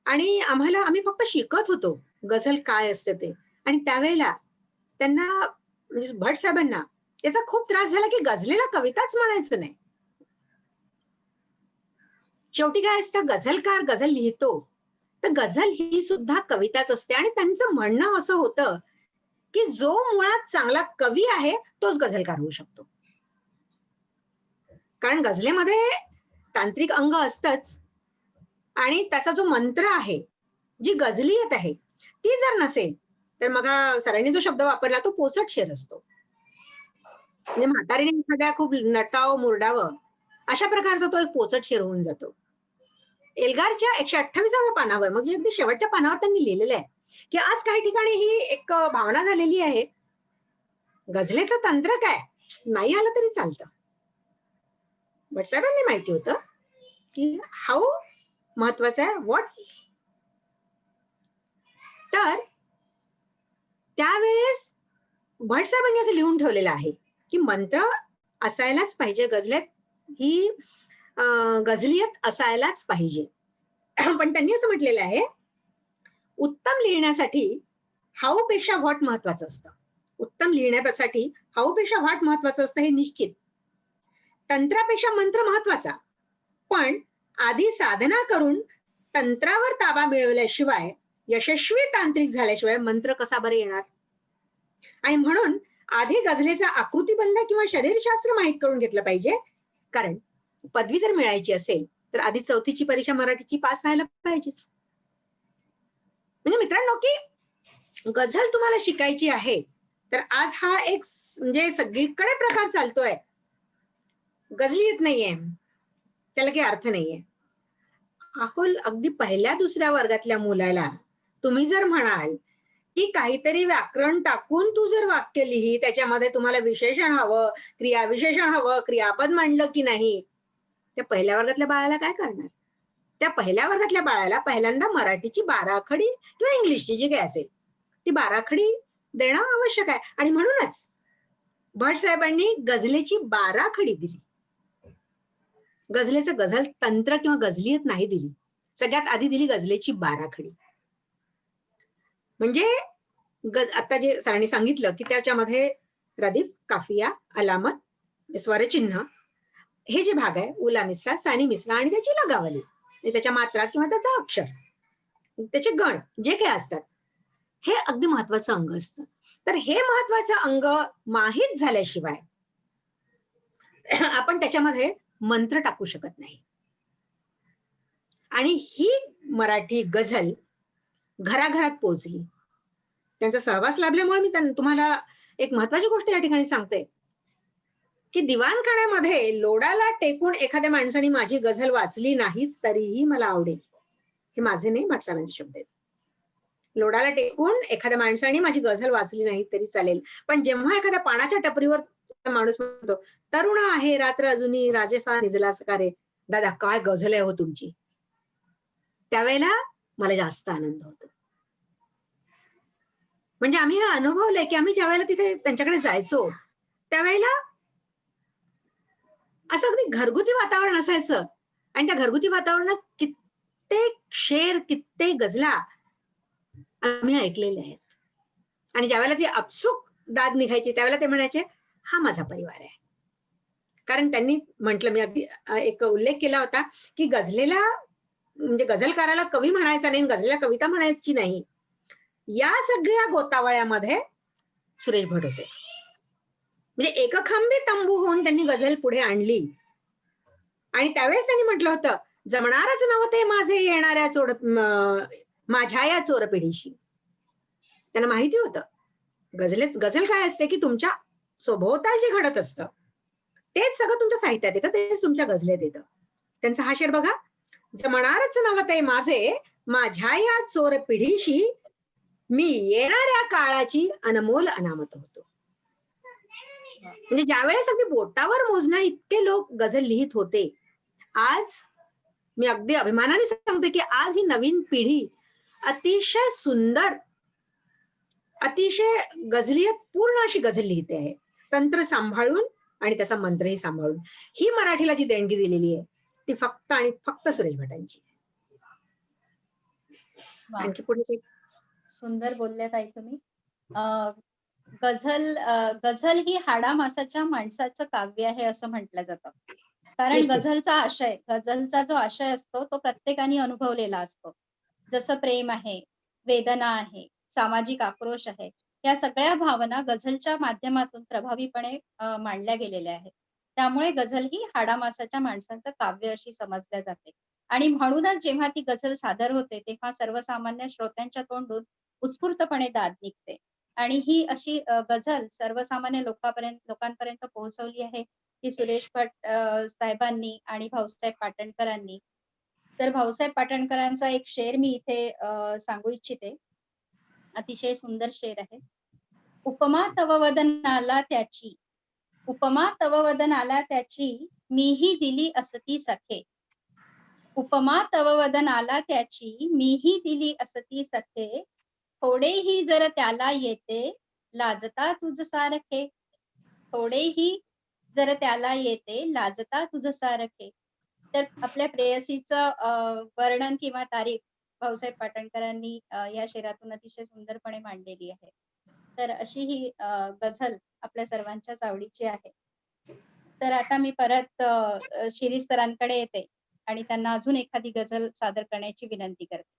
आणि आम्ही फक्त शिकत होतो गझल काय असते ते. आणि त्यावेळेला त्यांना म्हणजे भट साहेबांना याचा खूप त्रास झाला की गझलेला कविताच म्हणायचं नाही. शेवटी काय असतं, गझलकार गझल लिहितो तर गझल ही सुद्धा कविताच असते. आणि त्यांचं म्हणणं असं होतं की जो मुळात चांगला कवी आहे तोच गझलकार होऊ शकतो. कारण गझलेमध्ये तांत्रिक अंग असतच आणि त्याचा जो मंत्र आहे, जी गझलियत आहे, ती जर नसेल तर मग सरांनी जो शब्द वापरला तो पोचट शेर असतो. म्हणजे म्हातारीने एखाद्या खूप नटावं मुरडावं अशा प्रकारचा तो एक पोचट शेर होऊन जातो. एल्गारच्या 128व्या पानावर, म्हणजे अगदी शेवटच्या पानावर त्यांनी लिहिलेलं आहे की आज काही ठिकाणी ही एक भावना झालेली आहे, गझलेचं तंत्र काय नाही आलं तरी चालतं. भटसाहेबांनी माहिती होतं की हाऊ महत्वाचं आहे, व्हॉट. तर त्यावेळेस भटसाहेबांनी असं लिहून ठेवलेलं आहे की मंत्र असायलाच पाहिजे, गझलेत ही गझलियत असायलाच पाहिजे. पण त्यांनी असं म्हटलेलं आहे, उत्तम लिहिण्यासाठी हाऊ पेक्षा व्हॉट महत्वाचं असतं. उत्तम लिहिण्यासाठी हाऊ पेक्षा व्हॉट महत्वाचं असतं हे निश्चित. तंत्रापेक्षा मंत्र महत्वाचा, पण आधी साधना करून तंत्रावर ताबा मिळवल्याशिवाय, यशस्वी तांत्रिक झाल्याशिवाय मंत्र कसा बरं येणार. आणि म्हणून आधी गझलेचा आकृतीबंध किंवा शरीरशास्त्र माहित करून घेतलं पाहिजे. कारण पदवी जर मिळायची असेल तर आधी 4थीची परीक्षा मराठीची पास व्हायला पाहिजेच. म्हणजे मित्रांनो, की गझल तुम्हाला शिकायची आहे तर आज हा एक म्हणजे सगळीकडे प्रकार चालतोय, गझलियत नाहीये त्याला काही अर्थ नाहीये. अगदी पहिल्या दुसऱ्या वर्गातल्या मुलाला तुम्ही जर म्हणाल की काहीतरी व्याकरण टाकून तू जर वाक्य लिही, त्याच्यामध्ये तुम्हाला विशेषण हवं, क्रियाविशेषण हवं, क्रियापद मांडलं की नाही, त्या पहिल्या वर्गातल्या बाळाला काय करणार. त्या पहिल्या वर्गातल्या बाळाला पहिल्यांदा मराठीची 12 आखडी किंवा इंग्लिशची जी काही असेल ती 12 आखडी देणं आवश्यक आहे. आणि म्हणूनच भट साहेबांनी गझलेची 12 आखडी दिली. गझलेचं गझल तंत्र किंवा गझलियत नाही दिली. सगळ्यात आधी दिली गझलेची 12 आखडी. म्हणजे आता जे सरांनी सांगितलं की त्याच्यामध्ये रदीफ, काफिया, अलामत, स्वरचिन्ह हे जे भाग आहे, उला मिसरा, सानी मिसरा आणि त्याची लगावली, त्याच्या मात्रा किंवा त्याचा अक्षर, त्याचे गण जे काही असतात, हे अगदी महत्वाचं अंग असतं. तर हे महत्वाचं अंग माहित झाल्याशिवाय आपण त्याच्यामध्ये मंत्र टाकू शकत नाही. आणि ही मराठी गझल घराघरात पोहोचली. त्यांचा सहवास लाभल्यामुळे मी तुम्हाला एक महत्वाची गोष्ट या ठिकाणी सांगते की दिवाणखान्यामध्ये लोडाला टेकून एखाद्या माणसाने माझी गझल वाचली नाही तरीही मला आवडेल. हे माझे नाही, भटसाहेबांचे शब्द आहेत. लोडाला टेकून एखाद्या माणसाने माझी गझल वाचली नाही तरी चालेल, पण जेव्हा एखाद्या पानाच्या टपरीवर माणूस म्हणतो, तरुण आहे रात्र अजूनही राजसा निजला सकारे, दादा काय गझल आहे हो तुमची, त्यावेळेला मला जास्त आनंद होतो. म्हणजे आम्ही हे अनुभवलंय की आम्ही ज्या वेळेला तिथे त्यांच्याकडे जायचो त्यावेळेला असं अगदी घरगुती वातावरण असायचं आणि त्या घरगुती वातावरणात कित्येक शेर, कित्येक गझला आम्ही ऐकलेले आहेत. आणि ज्यावेळेला ती आपसूक दाद निघायची त्यावेळेला ते म्हणायचे, हा माझा परिवार आहे. कारण त्यांनी म्हटलं, मी अगदी एक उल्लेख केला होता की गझलेला म्हणजे गझलकाराला कवी म्हणायचा नाही, गझलेला कविता म्हणायची नाही. या सगळ्या गोतावळ्यामध्ये सुरेश भट होते. म्हणजे एकखांबी तंबू होऊन त्यांनी गझल पुढे आणली. आणि त्यावेळेस त्यांनी म्हटलं होतं, जमणारच नव्हते माझे येणाऱ्या माझ्या या चोर पिढीशी. त्यांना माहिती होतं गझल काय असते की तुमच्या सभोवताल जे घडत असतं तेच सगळं तुमच्या साहित्यात येतं, तेच तुमच्या गझलेत येतं. त्यांचा हा शेर बघा. जमणारच नव्हते माझे माझ्या या चोर पिढीशी, मी येणाऱ्या काळाची अनमोल अनामत होतो. म्हणजे ज्यावेळेस अगदी बोटावर मोजण्या इतके लोक गझल लिहित होते, आज मी अगदी अभिमानाने सांगते की आज ही नवीन पिढी अतिशय सुंदर, अतिशय गझलियत पूर्ण अशी गझल लिहिते आहे, तंत्र सांभाळून आणि त्याचा मंत्रही सांभाळून. ही मराठीला जी देणगी दिलेली आहे ती फक्त आणि फक्त सुरेश भटांची. वा. आणखी पुढे काही? सुंदर बोलल्यात आई तुम्ही. गझल ही हाडामासाच्या माणसाचं काव्य आहे असं म्हटलं जातं. कारण निश्चित. गझलचा जो आशय असतो तो प्रत्येकाने अनुभवलेला असतो. जसं प्रेम आहे, वेदना आहे, सामाजिक आक्रोश आहे, या सगळ्या भावना गझलच्या माध्यमातून प्रभावीपणे मांडल्या गेलेल्या आहेत. त्यामुळे गझल ही हाडामासाच्या माणसाचं काव्य अशी समजल्या जाते. आणि म्हणूनच जेव्हा ती गझल सादर होते तेव्हा सर्वसामान्य श्रोत्यांच्या तोंडून उत्स्फूर्तपणे दाद निघते. आणि ही अशी गझल सर्वसामान्य लोकांपर्यंत पोहोचवली आहे ती सुरेश भट साहेबांनी आणि भाऊसाहेब पाटणकरांनी. तर भाऊसाहेब पाटणकरांचा एक शेर मी इथे सांगू इच्छिते. अतिशय सुंदर शेर आहे. उपमा तव वदनाला त्याची, उपमा तव वदनाला त्याची, मीही दिली असती सखे. उपमा तव वदनाला त्याची, मीही दिली असती सखे. थोडेही जर त्याला येते, लाजता तुझ सारखे. थोडेही जर त्याला येते, लाजता तुझ सारखे. तर आपल्या प्रेयसीचं वर्णन किंवा तारीफ भाऊसाहेब पाटणकरांनी या शेरातून अतिशय सुंदरपणे मांडलेली आहे. तर अशी ही गझल आपल्या सर्वांच्याच आवडीची आहे. तर आता मी परत शिरीष सरांकडे येते आणि त्यांना अजून एखादी गझल सादर करण्याची विनंती करते.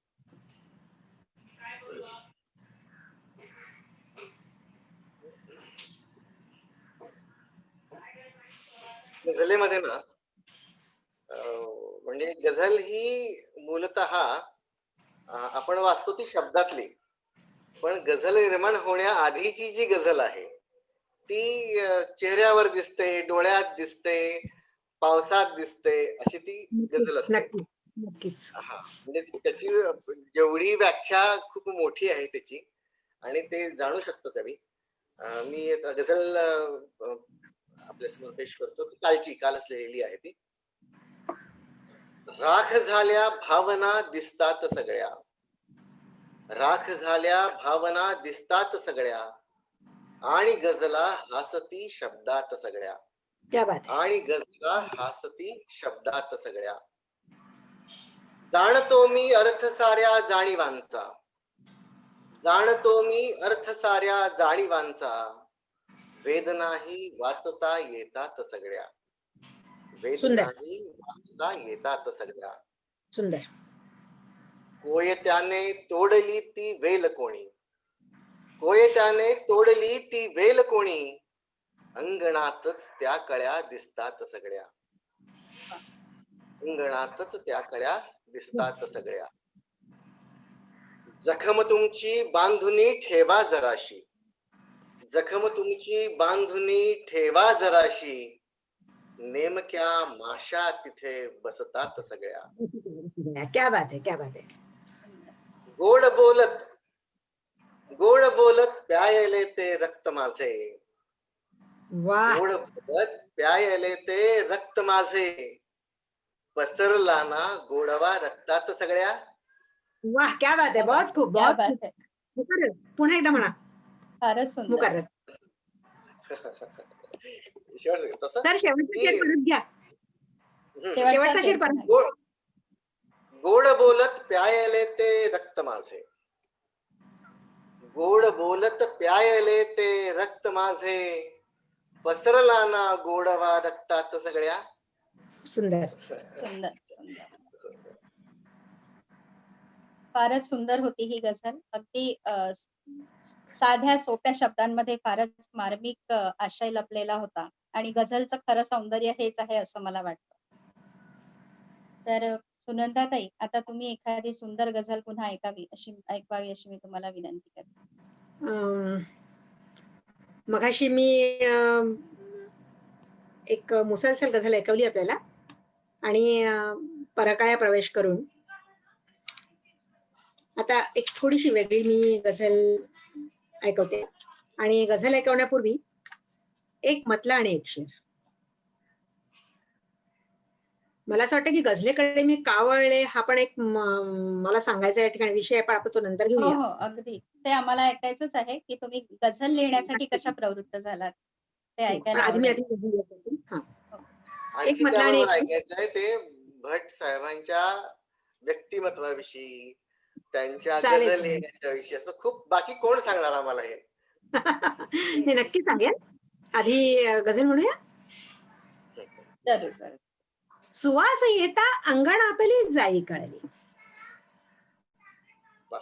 गझलेमध्ये ना म्हणजे गझल ही मूलतः आपण वाचतो ती शब्दातली, पण गझल निर्माण होण्याआधीची जी गझल आहे ती चेहऱ्यावर दिसते, डोळ्यात दिसते, पावसात दिसते, अशी ती गझल असते. नक्की नक्कीच. हा म्हणजे त्याची जेवढी व्याख्या खूप मोठी आहे त्याची, आणि ते जाणू शकतो कवी. मी आता गझल आपल्या समोर पेश करतो. कालच लिहिलेली आहे ती. राख झाल्या भावना दिसतात सगळ्या, राख झाल्या भावना दिसतात सगळ्या, आणि गझला हासती शब्दात सगळ्या, क्या बात आहे. आणि गझला हासती शब्दात सगळ्या. जाणतो मी अर्थ साऱ्या जाणीवांचा, जाणतो मी अर्थ साऱ्या जाणीवांचा, वेदनाही वाचता येतात सगळ्या, वेदनाही वाचता येतात सगळ्या. सुंदर. कोयत्याने तोडली ती वेल कोणी, कोयत्याने तोडली ती वेल कोणी, अंगणातच त्या कळ्या दिसतात सगळ्या, अंगणातच त्या कळ्या दिसतात सगळ्या. जखम तुमची बांधुनी ठेवा जराशी, जखम तुमची बांधुनी ठेवा जराशी, नेमक्या माशा तिथे बसतात सगळ्या. क्या बात आहे, क्या बात आहे. गोड बोलत, गोड बोलत प्यायले ते रक्त माझे, वा. गोड बोलत प्यायले ते रक्त माझे, पसरला ना गोडवा रक्तात सगळ्या. वाह, क्या बात आहे. बहुत खूप, क्या बहुत बात खूप. है. मुकर्रर. पुन्हा एकदा म्हणा. फारच सुंदर. मुकर्रर. तसं तर शेवटचा शेर परत घ्या. शेवटचा शेर परत. गोड गोड बोलत प्यायले ते रक्त माझे, गोड बोलत प्यायले ते रक्त माझे, पसरला ना गोडवा रक्तात सगळ्या. सुंदर. सुंदर सुंदर. फारच सुंदर होती ही गझल. अगदी साध्या सोप्या शब्दांमध्ये फारच मार्मिक आशय लपलेला होता आणि गझलचं खरं सौंदर्य हेच आहे असं मला वाटतं. तर सुनंदाताई, आता तुम्ही एखादी सुंदर गझल पुन्हा ऐकावी अशी मी तुम्हाला विनंती करते. मगाशी मी एक मुसलसल गझल ऐकवली आपल्याला आणि परकाया प्रवेश करून आता एक थोडीशी वेगळी मी गझल ऐकवते. आणि गझल ऐकवण्यापूर्वी एक मतला आणि एक शेर. मला असं वाटतं की गझलेकडे मी का वळले हा पण एक मला सांगायचा या ठिकाणी विषय आहे, पण आपण तो नंतर हो घेऊया. हो अगदी ते आम्हाला ऐकायचंच आहे की तुम्ही गझल लिहिण्यासाठी कशा प्रवृत्त झालात ते पण ऐकायला आधी मी आवडेल. आधी गझल ऐकवते. हा, एक आणखी मतला आणि त्याबरोबर एक ऐकायचं आहे ते भट साहेबांच्या व्यक्तिमत्वाविषयी, त्यांच्या चालेल. गझल लिहिण्याच्या विषयी, असं खूप बाकी कोण सांगणार आम्हाला हे. हे नक्की सांगेल. आधी गझल म्हणूया. जरूर जरूर. सुवास येता अंगणातली जाई कळली.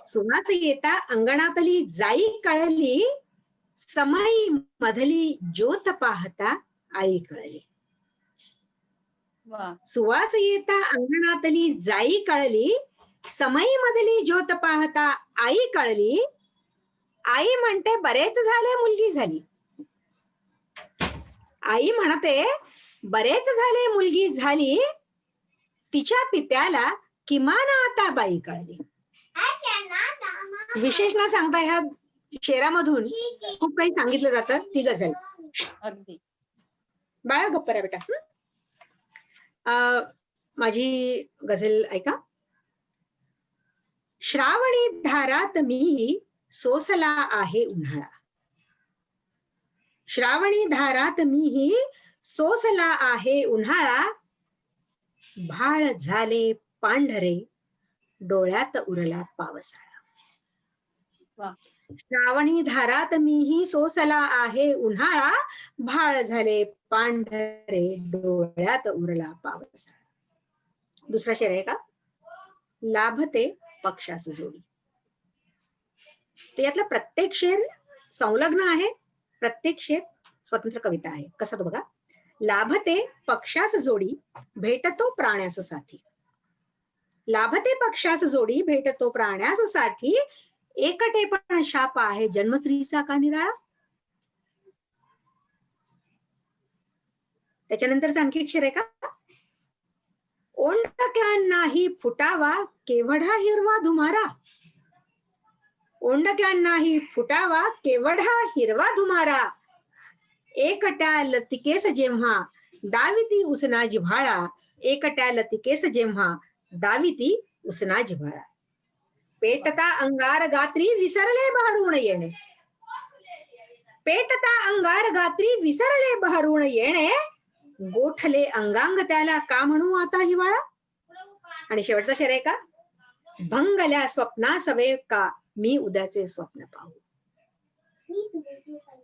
सुवास येता अंगणातली जाई कळली, समई मधली ज्योत पाहता आई कळली. वा सुवास येता अंगणातली जाई कळली, समई मधली ज्योत पाहता आई कळली. आई म्हणते बरेच झाले मुलगी झाली. आई म्हणते बरेच झाले मुलगी झाली, तिच्या पित्याला किमान आता बाई कळली. विशेष न सांगता ह्या शेरामधून खूप काही सांगितलं जातं. ती गझल. अगदी. बाळा गप्प रा बेटा. माझी गझल ऐका. श्रावणी धारात मीही सोसला आहे उन्हाळा. श्रावणी धारात मीही सोसला आहे उन्हाळा, भाळ झाले पांढरे डोळ्यात उरला पावसाळा. वा श्रावणी धारात मीही सोसला आहे उन्हाळा, भाळ झाले पांढरे डोळ्यात उरला पावसाळा. दुसरा शेर आहे का. लाभते पक्षास जोडी. तर यातला प्रत्येक शेर संलग्न आहे, प्रत्येक शेर स्वतंत्र कविता आहे. कसा तो बघा. लाभते पक्षास जोडी भेटतो प्राण्यास साथी. लाभते पक्षास जोडी भेटतो प्राण्यास साठी, एकटेपण शाप आहे जन्मस्त्रीचा का निराळा. त्याच्यानंतरचा आणखी एक शेर आहे का. ओंडक्यांनाही फुटावा केवढा हिरवा धुमारा. ओंडक्यांनाही फुटावा केवढा हिरवा धुमारा, एकट्या लतिकेस जेव्हा दाविती उसना जिव्हाळा. एकट्या लतिकेस जेव्हा दाविती उसना जिव्हाळा. पेटता अंगार गात्री विसरले बहरून येणे. पेटता अंगार गात्री विसरले बहरून येणे, गोठले अंगांग त्याला का म्हणू आता हिवाळा. आणि शेवटचा शेर आहे का. भंगल्या स्वप्ना सवे का मी उद्याचे स्वप्न पाहू.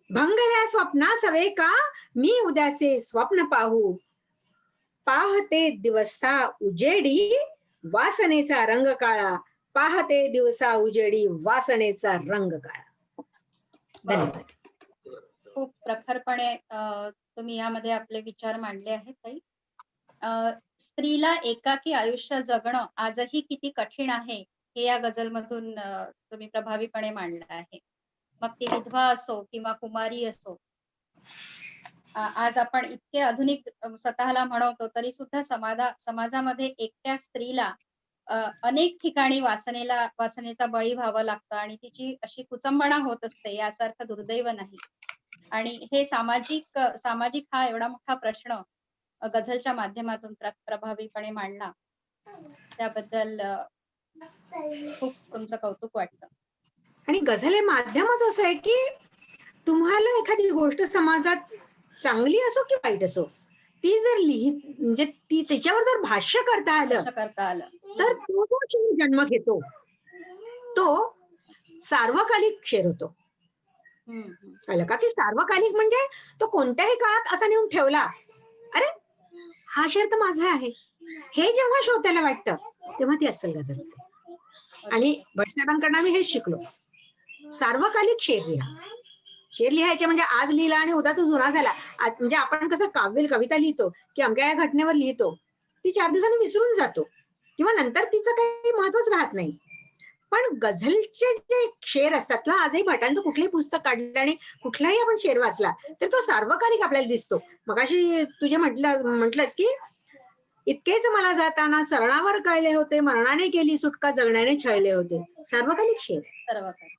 भंगल्या स्वप्ना सवे का मी उद्याचे स्वप्न पाहू, पाहते दिवसा उजेडी वासनेचा रंग काळा. पाहते दिवसा उजेडी वासनेचा रंग काळा. धन्यवाद. खूप प्रखरपणे तुम्ही यामध्ये आपले विचार मांडले आहेत ताई. स्त्रीला एकाकी आयुष्य जगणं आजही किती कठीण आहे हे या गझलमधून तुम्ही प्रभावीपणे मांडलं आहे. मग ती विधवा असो किंवा कुमारी असो. आज आपण इतके आधुनिक स्वतःला म्हणवतो तरी सुद्धा समाजामध्ये एकट्या स्त्रीला अनेक ठिकाणी वासनेचा बळी व्हावं लागतं आणि तिची अशी कुचंबणा होत असते, यासारखं दुर्दैव नाही. आणि हे सामाजिक हा एवढा मोठा प्रश्न गझलच्या माध्यमातून प्रभावीपणे मांडला, त्याबद्दल खूप तुमचं कौतुक वाटतं. आणि गझल हे माध्यमच असं आहे की तुम्हाला एखादी गोष्ट समाजात चांगली असो की वाईट असो, ती जर म्हणजे ती त्याच्यावर जर भाष्य करता आलं तर तो जो शेर जन्म घेतो तो सार्वकालिक शेर होतो. कळलं का. की सार्वकालिक म्हणजे तो कोणत्याही काळात असा नेऊन ठेवला, अरे हा शेर तर माझा आहे, हे जेव्हा श्रोत्याला वाटतं तेव्हा ती अस्सल गझल होते. आणि भटसाहेबांकडनं मी हेच शिकलो. सार्वकालिक शेर लिहा. शेर लिहायचे म्हणजे आज लिहिला आणि उद्या तो जुना झाला. म्हणजे आपण कसं कविता लिहितो की अमक्या या घटनेवर लिहितो, ती 4 दिवसांनी विसरून जातो किंवा नंतर तिचं काही महत्वच राहत नाही. पण गझलचे जे शेर असतात ना, आजही भटांचं कुठलंही पुस्तक काढलं आणि कुठलाही आपण शेर वाचला तर तो सार्वकालिक आपल्याला दिसतो. मगाशी तुझे म्हटलंस की इतकेच मला जाताना सरणावर कळले होते, मरणाने केली सुटका, जगण्याने छळले होते. सार्वकालिक शेर. सर्व काही.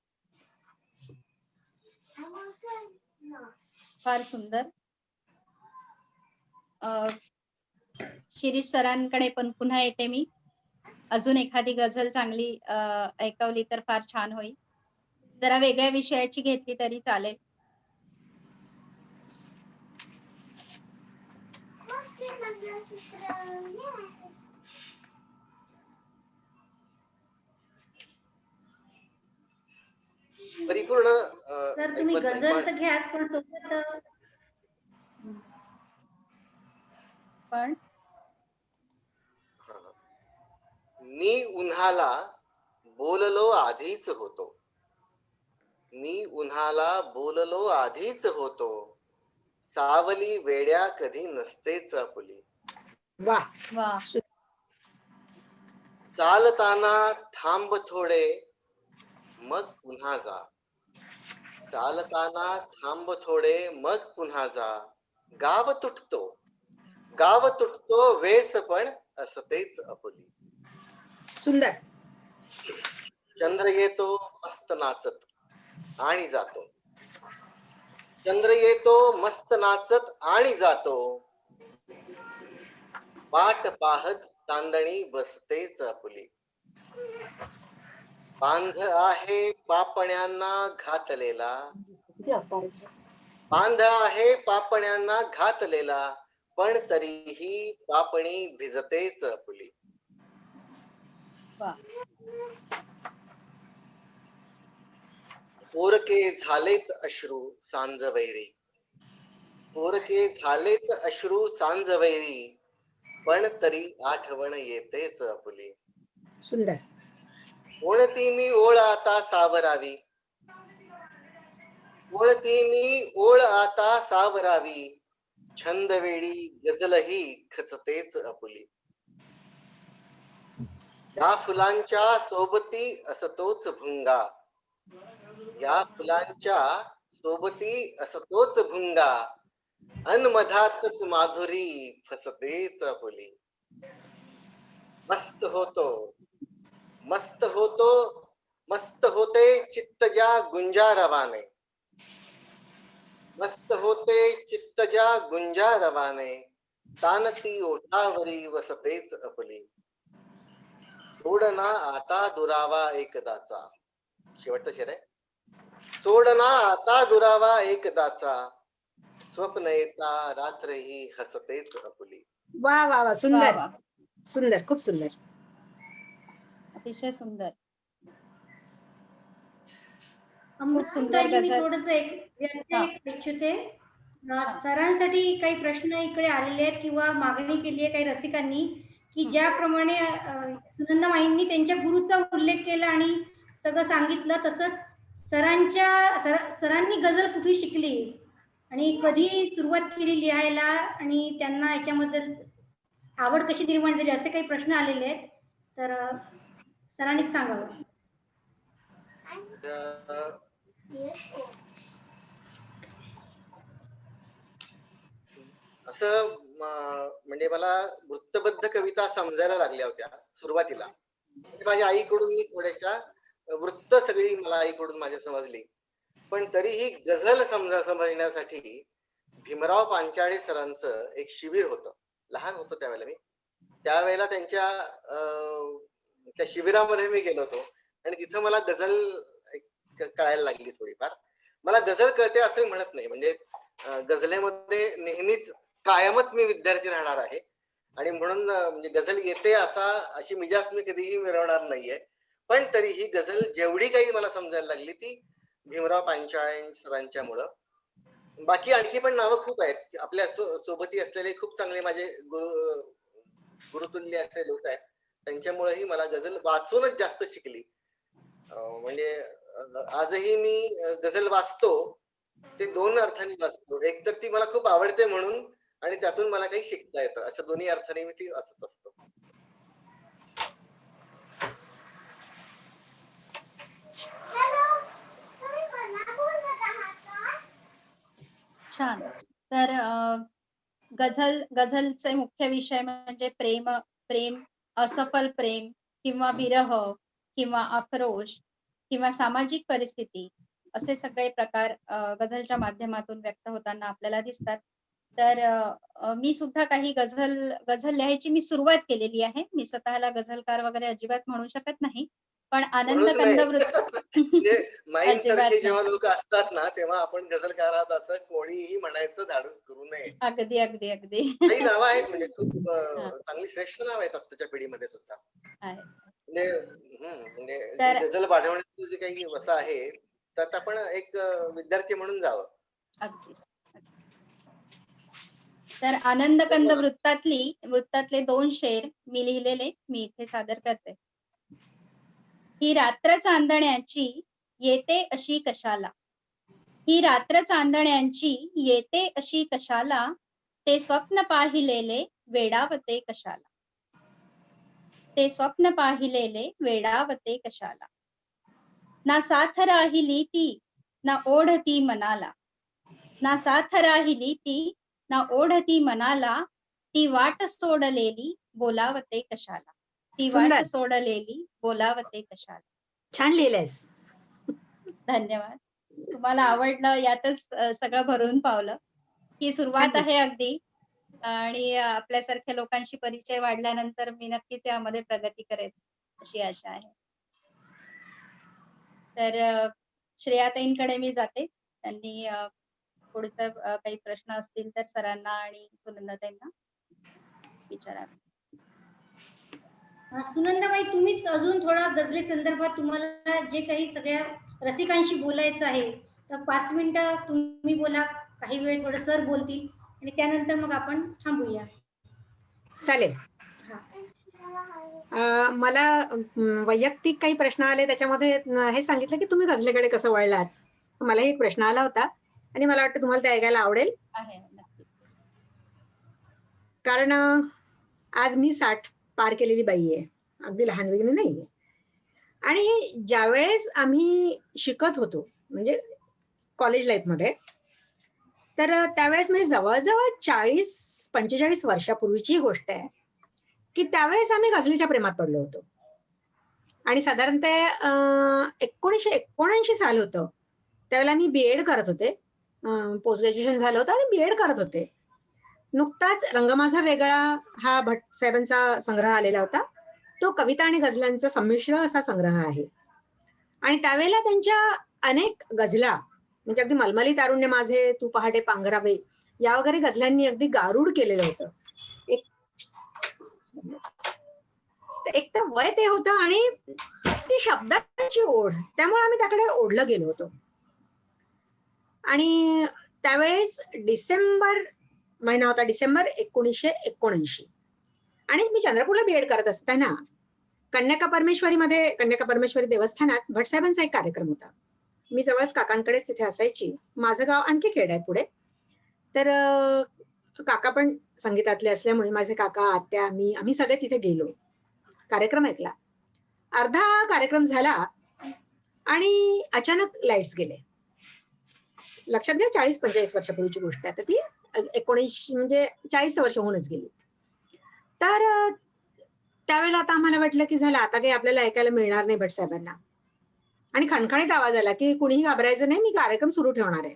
फार सुंदर. शिरीष सरांकडे पण पुन्हा येते मी. अजून एखादी गझल चांगली ऐकवली तर फार छान होईल. जरा वेगळ्या विषयाची घेतली तरी चालेल. परिपूर्ण सर तुम्ही ऐकवत नाही गझल पण तर घ्याच पण सोबत पण हा. मी उन्हाला बोललो आधीच होतो. मी उन्हाला बोललो आधीच होतो. सावली वेड्या कधी नसतेच आपुली. वा. वा. चालताना थांब थोडे मग पुन्हा जा. चालताना थांब थोडे मग पुन्हा जा. गाव तुटतो वेस पण असतेच आपुली. सुंदर. चंद्र येतो मस्त नाचत आणि जातो. चंद्र येतो मस्त नाचत आणि जातो. वाट पाहत चांदणी बसतेच आपुली. बांध आहे पापण्यांना घातलेला. बांध आहे पापण्यांना घातलेला पण तरीही पापणी भिजतेच आपुली. वा. पोरके झालेत अश्रू सांजवैरी. पोरके झालेत अश्रू सांजवैरी पण तरी आठवण येतेच आपुली. सुंदर. कोणती मी ओळ आता सावरावी. कोणती मी ओळ आता सावरावी. छंदवेळी गझलही खचतेच आपुली. या फुलांच्या सोबती असतोच भुंगा. या फुलांच्या सोबती असतोच भुंगा. अनमधातच माधुरी फसतेच आपुली. मस्त होतो मस्त होतो मस्त होते चित्त ज्या गुंजारवाने. मस्त होते चित्त ज्या गुंजारवाने. तानती ओठावरी वसतेच आपुली. सोडना आता दुरावा एकदाचा. शेवटचा शेर आहे. सोडना आता दुरावा एकदाचा. स्वप्न येता रात्रही हसतेच आपुली. वा वा वा. वा सुंदर. वा. सुंदर. खूप सुंदर. अतिशय सुंदर. अमृताजी मी गझल. थोडस एक हा. इच्छिते. हा. सरांसाठी काही प्रश्न इकडे आलेले आहेत किंवा मागणी केली आहे काही रसिकांनी की ज्याप्रमाणे सुनंदा माईंनी त्यांच्या गुरुचा उल्लेख केला आणि सगळं सांगितलं तसंच सरांनी गझल कुठे शिकली आणि कधी सुरुवात केली लिहायला आणि त्यांना याच्याबद्दल आवड कशी निर्माण झाली असे काही प्रश्न आलेले आहेत तर सरांनीच सांगावं. असं म्हणजे मला वृत्तबद्ध कविता समजायला लागल्या होत्या सुरुवातीला. माझ्या आईकडून मी थोड्याशा वृत्त सगळी मला आईकडून माझ्या समजली. पण तरीही गझल समजण्यासाठी भीमराव पांचाळे सरांचं एक शिबिर होतं. लहान होतो त्यावेळेला मी. त्यावेळेला त्यांच्या त्या शिबिरामध्ये मी गेलो होतो आणि तिथं मला गझल कळायला लागली थोडीफार. मला गझल कळते असं म्हणत नाही. म्हणजे गझलेमध्ये नेहमीच कायमच मी विद्यार्थी राहणार आहे आणि म्हणून म्हणजे गझल येते अशी मिजाज मी कधीही मिळवणार नाहीये. पण तरीही गझल जेवढी काही मला समजायला लागली ती भीमराव पांचाळे सरांच्यामुळं. बाकी आणखी पण नावं खूप आहेत. आपल्या सोबती असलेले खूप चांगले माझे गुरुतुल्य असे लोक आहेत. त्यांच्यामुळेही मला गझल वाचूनच जास्त शिकली. म्हणजे आजही मी गझल वाचतो ते दोन अर्थाने वाचतो. एक तर ती मला खूप आवडते म्हणून आणि त्यातून मला काही शिकता येतं. अशा दोन्ही अर्थाने मी ती वाचत असतो. छान. तर गझलचे मुख्य विषय म्हणजे प्रेम, असफल प्रेम किंवा विरह किंवा आक्रोश किंवा सामाजिक परिस्थिती असे सगळे प्रकार गझलच्या माध्यमातून व्यक्त होताना आपल्याला दिसतात. तर मी सुद्धा काही गझल लिहायची मी सुरुवात केलेली आहे. मी स्वतःला गझलकार वगैरे अजिबात म्हणू शकत नाही. पण आनंद म्हणूच नाही. कंदवृत्त म्हणजे माईन सारखे अजिबात नाही. जेव्हा लोक असतात ना, तेव्हा आपण गझलकार आहात असं कोणीही म्हणायचं धाडस करू नये. अगदी, अगदी, अगदी. काही नावं आहेत म्हणजे खूप हां, चांगली श्रेष्ठ नाव आहेत आत्ताच्या पिढीमध्ये सुद्धा. आहे. म्हणजे म्हणजे ही तर गझल वाढवण्याचं जे काही वसा आहे, त्यात आपण एक विद्यार्थी म्हणून जावं. अगदी. तर आनंद तर कंद बोला. वृत्तातले 2 शेर मी लिहिलेले मी इथे सादर करते. ही रात्र चांदण्याची येते अशी कशाला, ही रात्र चांदण्यांची येते अशी कशाला, ते स्वप्न पाहिलेले वेडावते कशाला, ते स्वप्न पाहिलेले वेडावते कशाला. ना साथ राहिली ती, ना ओढ ती मनाला, ना साथ राहिली ती, ना ओढ ती मनाला, ती वाट सोडलेली बोलावते कशाला, ती वाट सुंदर, सोडलेली बोलावते कशाला. छान लिहिलंयस. धन्यवाद. तुम्हाला आवडलं यातच सगळं भरून पावलं. ही छान सुरुवात आहे अगदी आणि आपल्यासारख्या लोकांशी परिचय वाढल्यानंतर मी नक्कीच यामध्ये प्रगती करेन, अशी आशा आहे. तर श्रेयाताईंकडे मी जाते. त्यांनी पुढचं काही प्रश्न असतील तर सरांना आणि सुनंदाताईंना विचारावे. सुनंदाबाई, तुम्हीच अजून थोडा गझले संदर्भात तुम्हाला जे काही सगळ्या रसिकांशी बोलायचं आहे, तर 5 मिनिटं तुम्ही बोला, काही वेळ थोडं सर बोलतील आणि त्यानंतर मग आपण थांबूया. चालेल. हा. मला वैयक्तिक काही प्रश्न आले त्याच्यामध्ये हे सांगितलं की तुम्ही गझलेकडे कसं वळलात. मलाही एक प्रश्न आला होता आणि मला वाटतं तुम्हाला ते ऐकायला आवडेल. आहे नक्कीच. कारण आज मी 60 पार केलेली बाई आहे, अगदी लहान वगैरे नाहीये. आणि ज्यावेळेस आम्ही शिकत होतो म्हणजे कॉलेज लाईफ मध्ये, तर त्यावेळेस म्हणजे जवळजवळ 40-45 वर्षापूर्वीची ही गोष्ट आहे की त्यावेळेस आम्ही गझलीच्या प्रेमात पडलो होतो. आणि साधारणतः 1979 साल होतं. त्यावेळेला मी बीएड करत होते. पोस्ट ग्रॅज्युएशन झालं होतं आणि बीएड करत होते. नुकताच रंग माझा वेगळा हा भट साहेबांचा संग्रह आलेला होता. तो कविता आणि गझलांचा संमिश्र असा संग्रह आहे. आणि त्यावेळेला त्यांच्या अनेक गझला म्हणजे अगदी मलमली तारुण्य माझे, तू पहाटे पांघरावे या वगैरे गझलांनी अगदी गारुड केलेलं होतं. एक एक तर वय ते होतं आणि ती शब्दांची ओढ, त्यामुळे आम्ही त्याकडे ओढलं गेलो होतो. आणि त्यावेळेस डिसेंबर महिना होता, डिसेंबर 1979. आणि मी चंद्रपूरला बीएड करत असताना कन्यका परमेश्वरी देवस्थानात भटसाहेबांचा एक कार्यक्रम होता. मी जवळच काकांकडेच तिथे असायची. माझं गाव आणखी खेड आहे पुढे. तर काका पण संगीतातले असल्यामुळे माझे काका, आत्या, आम्ही सगळे तिथे गेलो. कार्यक्रम ऐकला. अर्धा कार्यक्रम झाला आणि अचानक लाईट्स गेले. लक्षात घ्या 40-45 वर्षापूर्वीची गोष्ट आहे. तर ती 19 म्हणजे 40 वर्ष होऊनच गेली. तर त्यावेळेला आता आम्हाला वाटलं की झालं आता काही आपल्याला ऐकायला मिळणार नाही भटसाहेबांना. आणि खणखणीत आवाज आला की कुणीही घाबरायचं नाही, मी कार्यक्रम सुरू ठेवणार आहे.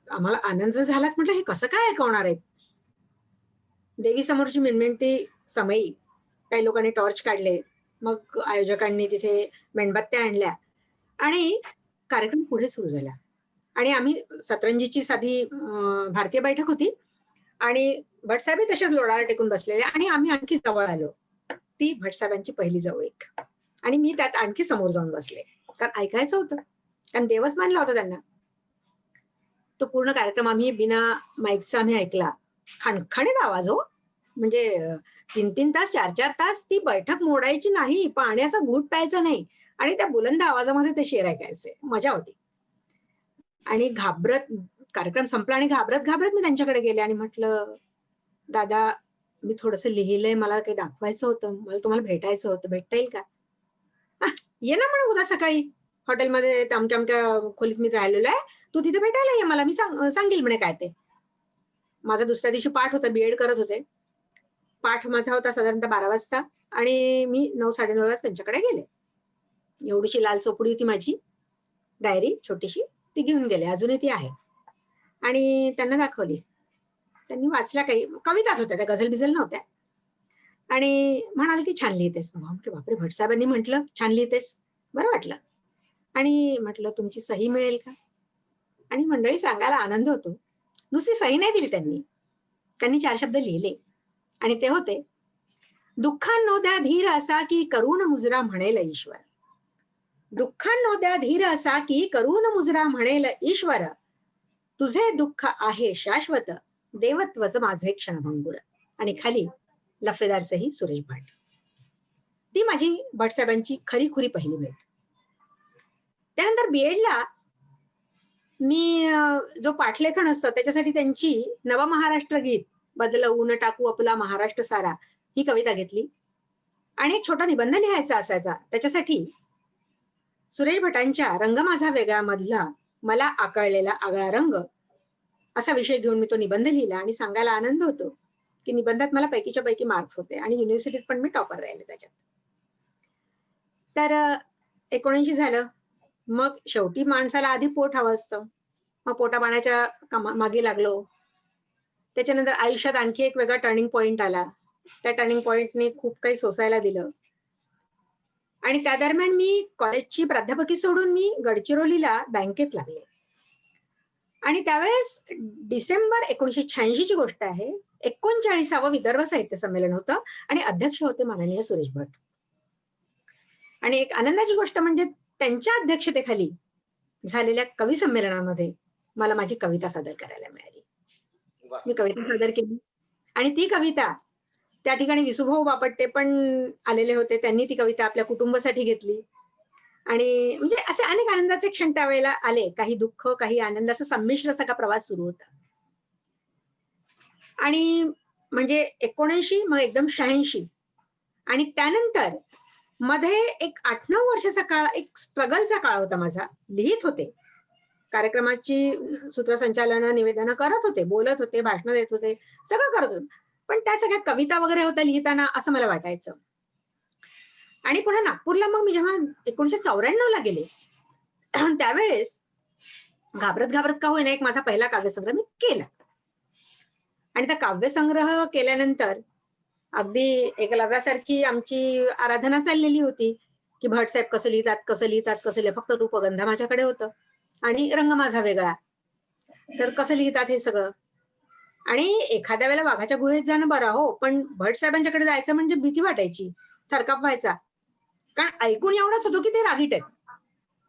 आम्हाला आनंद झालाच, म्हटलं हे कसं काय ऐकवणार आहेत. देवी समोरची मिणमिणती समयी काही लोकांनी टॉर्च काढले, मग आयोजकांनी तिथे मेणबत्त्या आणल्या आणि कार्यक्रम पुढे सुरू झाला. आणि आम्ही सतरंजीची साधी भारतीय बैठक होती आणि भटसाहेब तसेच लोळाला टेकून बसलेले आणि आम्ही आणखी जवळ आलो. ती भटसाहेबांची पहिली जवळीक आणि मी त्यात आणखी समोर जाऊन बसले, कारण ऐकायचं होतं, कारण देवच मानला होता त्यांना. तो पूर्ण कार्यक्रम आम्ही बिना माईकचा आम्ही ऐकला. खणखणीत आवाज हो, म्हणजे 3-3 तास 4-4 तास ती बैठक मोडायची नाही, पाण्याचा घूट प्यायचा नाही आणि त्या बुलंद आवाजामध्ये ते शेर ऐकायचे. मजा होती. आणि घाबरत कार्यक्रम संपला आणि घाबरत घाबरत मी त्यांच्याकडे गेले आणि म्हटलं, दादा मी थोडंसं लिहिलंय, मला काही दाखवायचं होतं, मला तुम्हाला भेटायचं होतं, भेटता येईल का? ये ना म्हणून उद्या सकाळी. हॉटेलमध्ये अमक्या अमक्या खोलीत मी राहिलेलो आहे, तू तिथे भेटायला ये मला, मी सांगेल म्हणे काय ते. माझा दुसऱ्या दिवशी पाठ होता, बीएड करत होते. पाठ माझा होता साधारणतः 12 वाजता आणि मी 9-9:30 वाजता त्यांच्याकडे गेले. एवढीशी लाल चोपडी होती माझी डायरी छोटीशी, ती घेऊन गेले, अजूनही ती आहे. आणि त्यांना दाखवली. त्यांनी वाचल्या, काही कविताच होत्या, त्या गझल बिझल नव्हत्या. आणि म्हणाले की छान लिहितेस. म्हटलं बापरे, भटसाहेबांनी म्हटलं छान लिहितेस, बरं वाटलं. आणि म्हटलं तुमची सही मिळेल का? आणि मंडळी सांगायला आनंद होतो, नुसती सही नाही दिली त्यांनी, त्यांनी 4 शब्द लिहिले आणि ते होते, दुःखांनो द्या धीर असा की करून मुजरा म्हणेल ईश्वर. दुःखांनो द्या धीर असा की करून मुजरा म्हणेल ईश्वर. तुझे दुःख आहे शाश्वत, देवत्वच माझे क्षणभंगुर. आणि खाली लफेदार सही सुरेश भट. ती माझी भटसाहेबांची खरी खुरी पहिली भेट. त्यानंतर बीएडला मी जो पाठलेखन असतं त्याच्यासाठी त्यांची नवमहाराष्ट्र गीत, बदलवून टाकू आपला महाराष्ट्र सारा, ही कविता घेतली. आणि एक छोटा निबंध लिहायचा असायचा, त्याच्यासाठी सुरेश भटांच्या रंग माझा वेगळा मधला मला आकळलेला आगळा रंग असा विषय घेऊन मी तो निबंध लिहिला. आणि सांगायला आनंद होतो की निबंधात मला पैकीच्या पैकी मार्क्स होते आणि युनिव्हर्सिटीत पण मी टॉपर राहिले त्याच्यात. तर 79 झालं. मग शेवटी माणसाला आधी पोट हवं असतं, मग पोटापाण्याच्या मागे लागलो. त्याच्यानंतर आयुष्यात आणखी एक वेगळा टर्निंग पॉइंट आला. त्या टर्निंग पॉइंटने खूप काही सोसायला दिलं. आणि त्या दरम्यान मी कॉलेजची प्राध्यापकी सोडून मी गडचिरोलीला बँकेत लागले. आणि त्यावेळेस डिसेंबर 1986 ची गोष्ट आहे. 39वे विदर्भ साहित्य संमेलन होतं आणि अध्यक्ष होते माननीय सुरेश भट. आणि एक आनंदाची गोष्ट म्हणजे त्यांच्या अध्यक्षतेखाली झालेल्या कवी संमेलनामध्ये मला माझी कविता सादर करायला मिळाली. मी कविता सादर केली आणि ती कविता त्या ठिकाणी विसुभाऊ बापट पण आलेले होते. त्यांनी ती कविता आपल्या कुटुंबासाठी घेतली. आणि म्हणजे असे अनेक आनंदाचे क्षण त्यावेळेला आले, काही दुःख काही आनंद, असा संमिश्र सगळा प्रवास सुरू होता. आणि म्हणजे 79 मग एकदम 86 आणि त्यानंतर मध्ये एक 8-9 वर्षाचा काळ, एक स्ट्रगलचा काळ होता माझा. लिहित होते, कार्यक्रमाची सूत्रसंचालन निवेदन करत होते, बोलत होते, भाषण देत होते, सगळं करत होते. पण त्या सगळ्या कविता वगैरे होत्या लिहिताना असं मला वाटायचं. आणि पुन्हा नागपूरला मग मी जेव्हा 1994 ला गेले त्यावेळेस घाबरत घाबरत का होईना एक माझा पहिला काव्यसंग्रह मी केला. आणि त्या काव्यसंग्रह केल्यानंतर अगदी एकलव्यासारखी आमची आराधना चाललेली होती की भटसाहेब कसं लिहितात कसं लिहितात कसं लिहितात. फक्त रूपगंध माझ्याकडे होतं आणि रंग माझा वेगळा, तर कसं लिहितात हे सगळं. आणि एखाद्या वेळेला वाघाच्या गुहेत जाणं बरं हो, पण भटसाहेबांच्याकडे जायचं म्हणजे भीती वाटायची, थरकाप व्हायचा. कारण ऐकून एवढंच होतो की ते रागीट आहेत.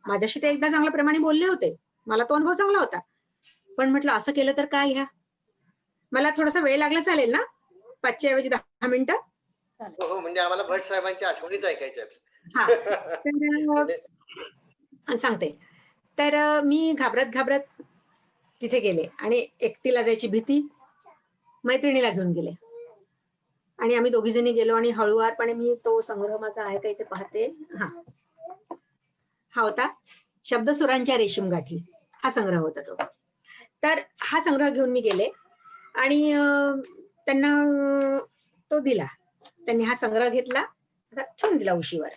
माझ्याशी ते एकदा चांगल्या प्रेमाने बोलले होते, मला तो अनुभव चांगला होता. पण म्हटलं असं केलं तर काय, घ्या मला थोडासा वेळ लागला चालेल ना, 5च्या ऐवजी 10 मिनिटं. हो, म्हणजे आम्हाला भट साहेबांच्या आठवणीच ऐकायच्यात. हा, तर सांगते. तर मी घाबरत घाबरत तिथे गेले आणि एकटीला जायची भीती, मैत्रिणीला घेऊन गेले आणि आम्ही दोघी जणी गेलो आणि हळुवारपणे मी तो संग्रह माझा आहे का इथे पाहते. हा होता शब्दसुरांच्या रेशीम गाठी, हा संग्रह होता तो. तर हा संग्रह घेऊन मी गेले आणि त्यांना तो दिला. त्यांनी हा संग्रह घेतला, ठेवून दिला उशीवर.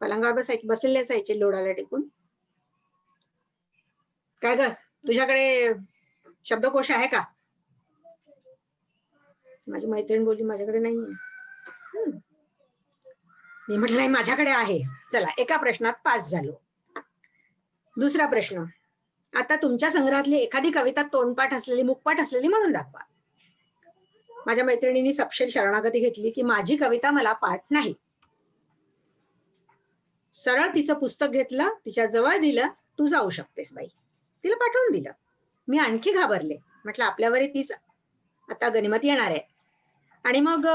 पलंगावर बसलेले असायचे लोडाला टेकून. काय ग, तुझ्याकडे शब्दकोश आहे का? माझी मैत्रीण बोलली माझ्याकडे नाहीये. मी म्हटलं नाही, माझ्याकडे आहे. चला, एका प्रश्नात पास झालो. दुसरा प्रश्न, आता तुमच्या संग्रहातली एखादी कविता तोंडपाठ असलेली, मुखपाठ असलेली म्हणून दाखवा. माझ्या मैत्रिणींनी सपशेल शरणागती घेतली की माझी कविता मला पाठ नाही. सरळ तिचं पुस्तक घेतलं, तिच्या जवळ दिलं, तू जाऊ शकतेस बाई. तिला पाठवून दिलं. मी आणखी घाबरले, म्हटलं आपल्यावर तीच आता गनिमत येणार आहे. आणि मग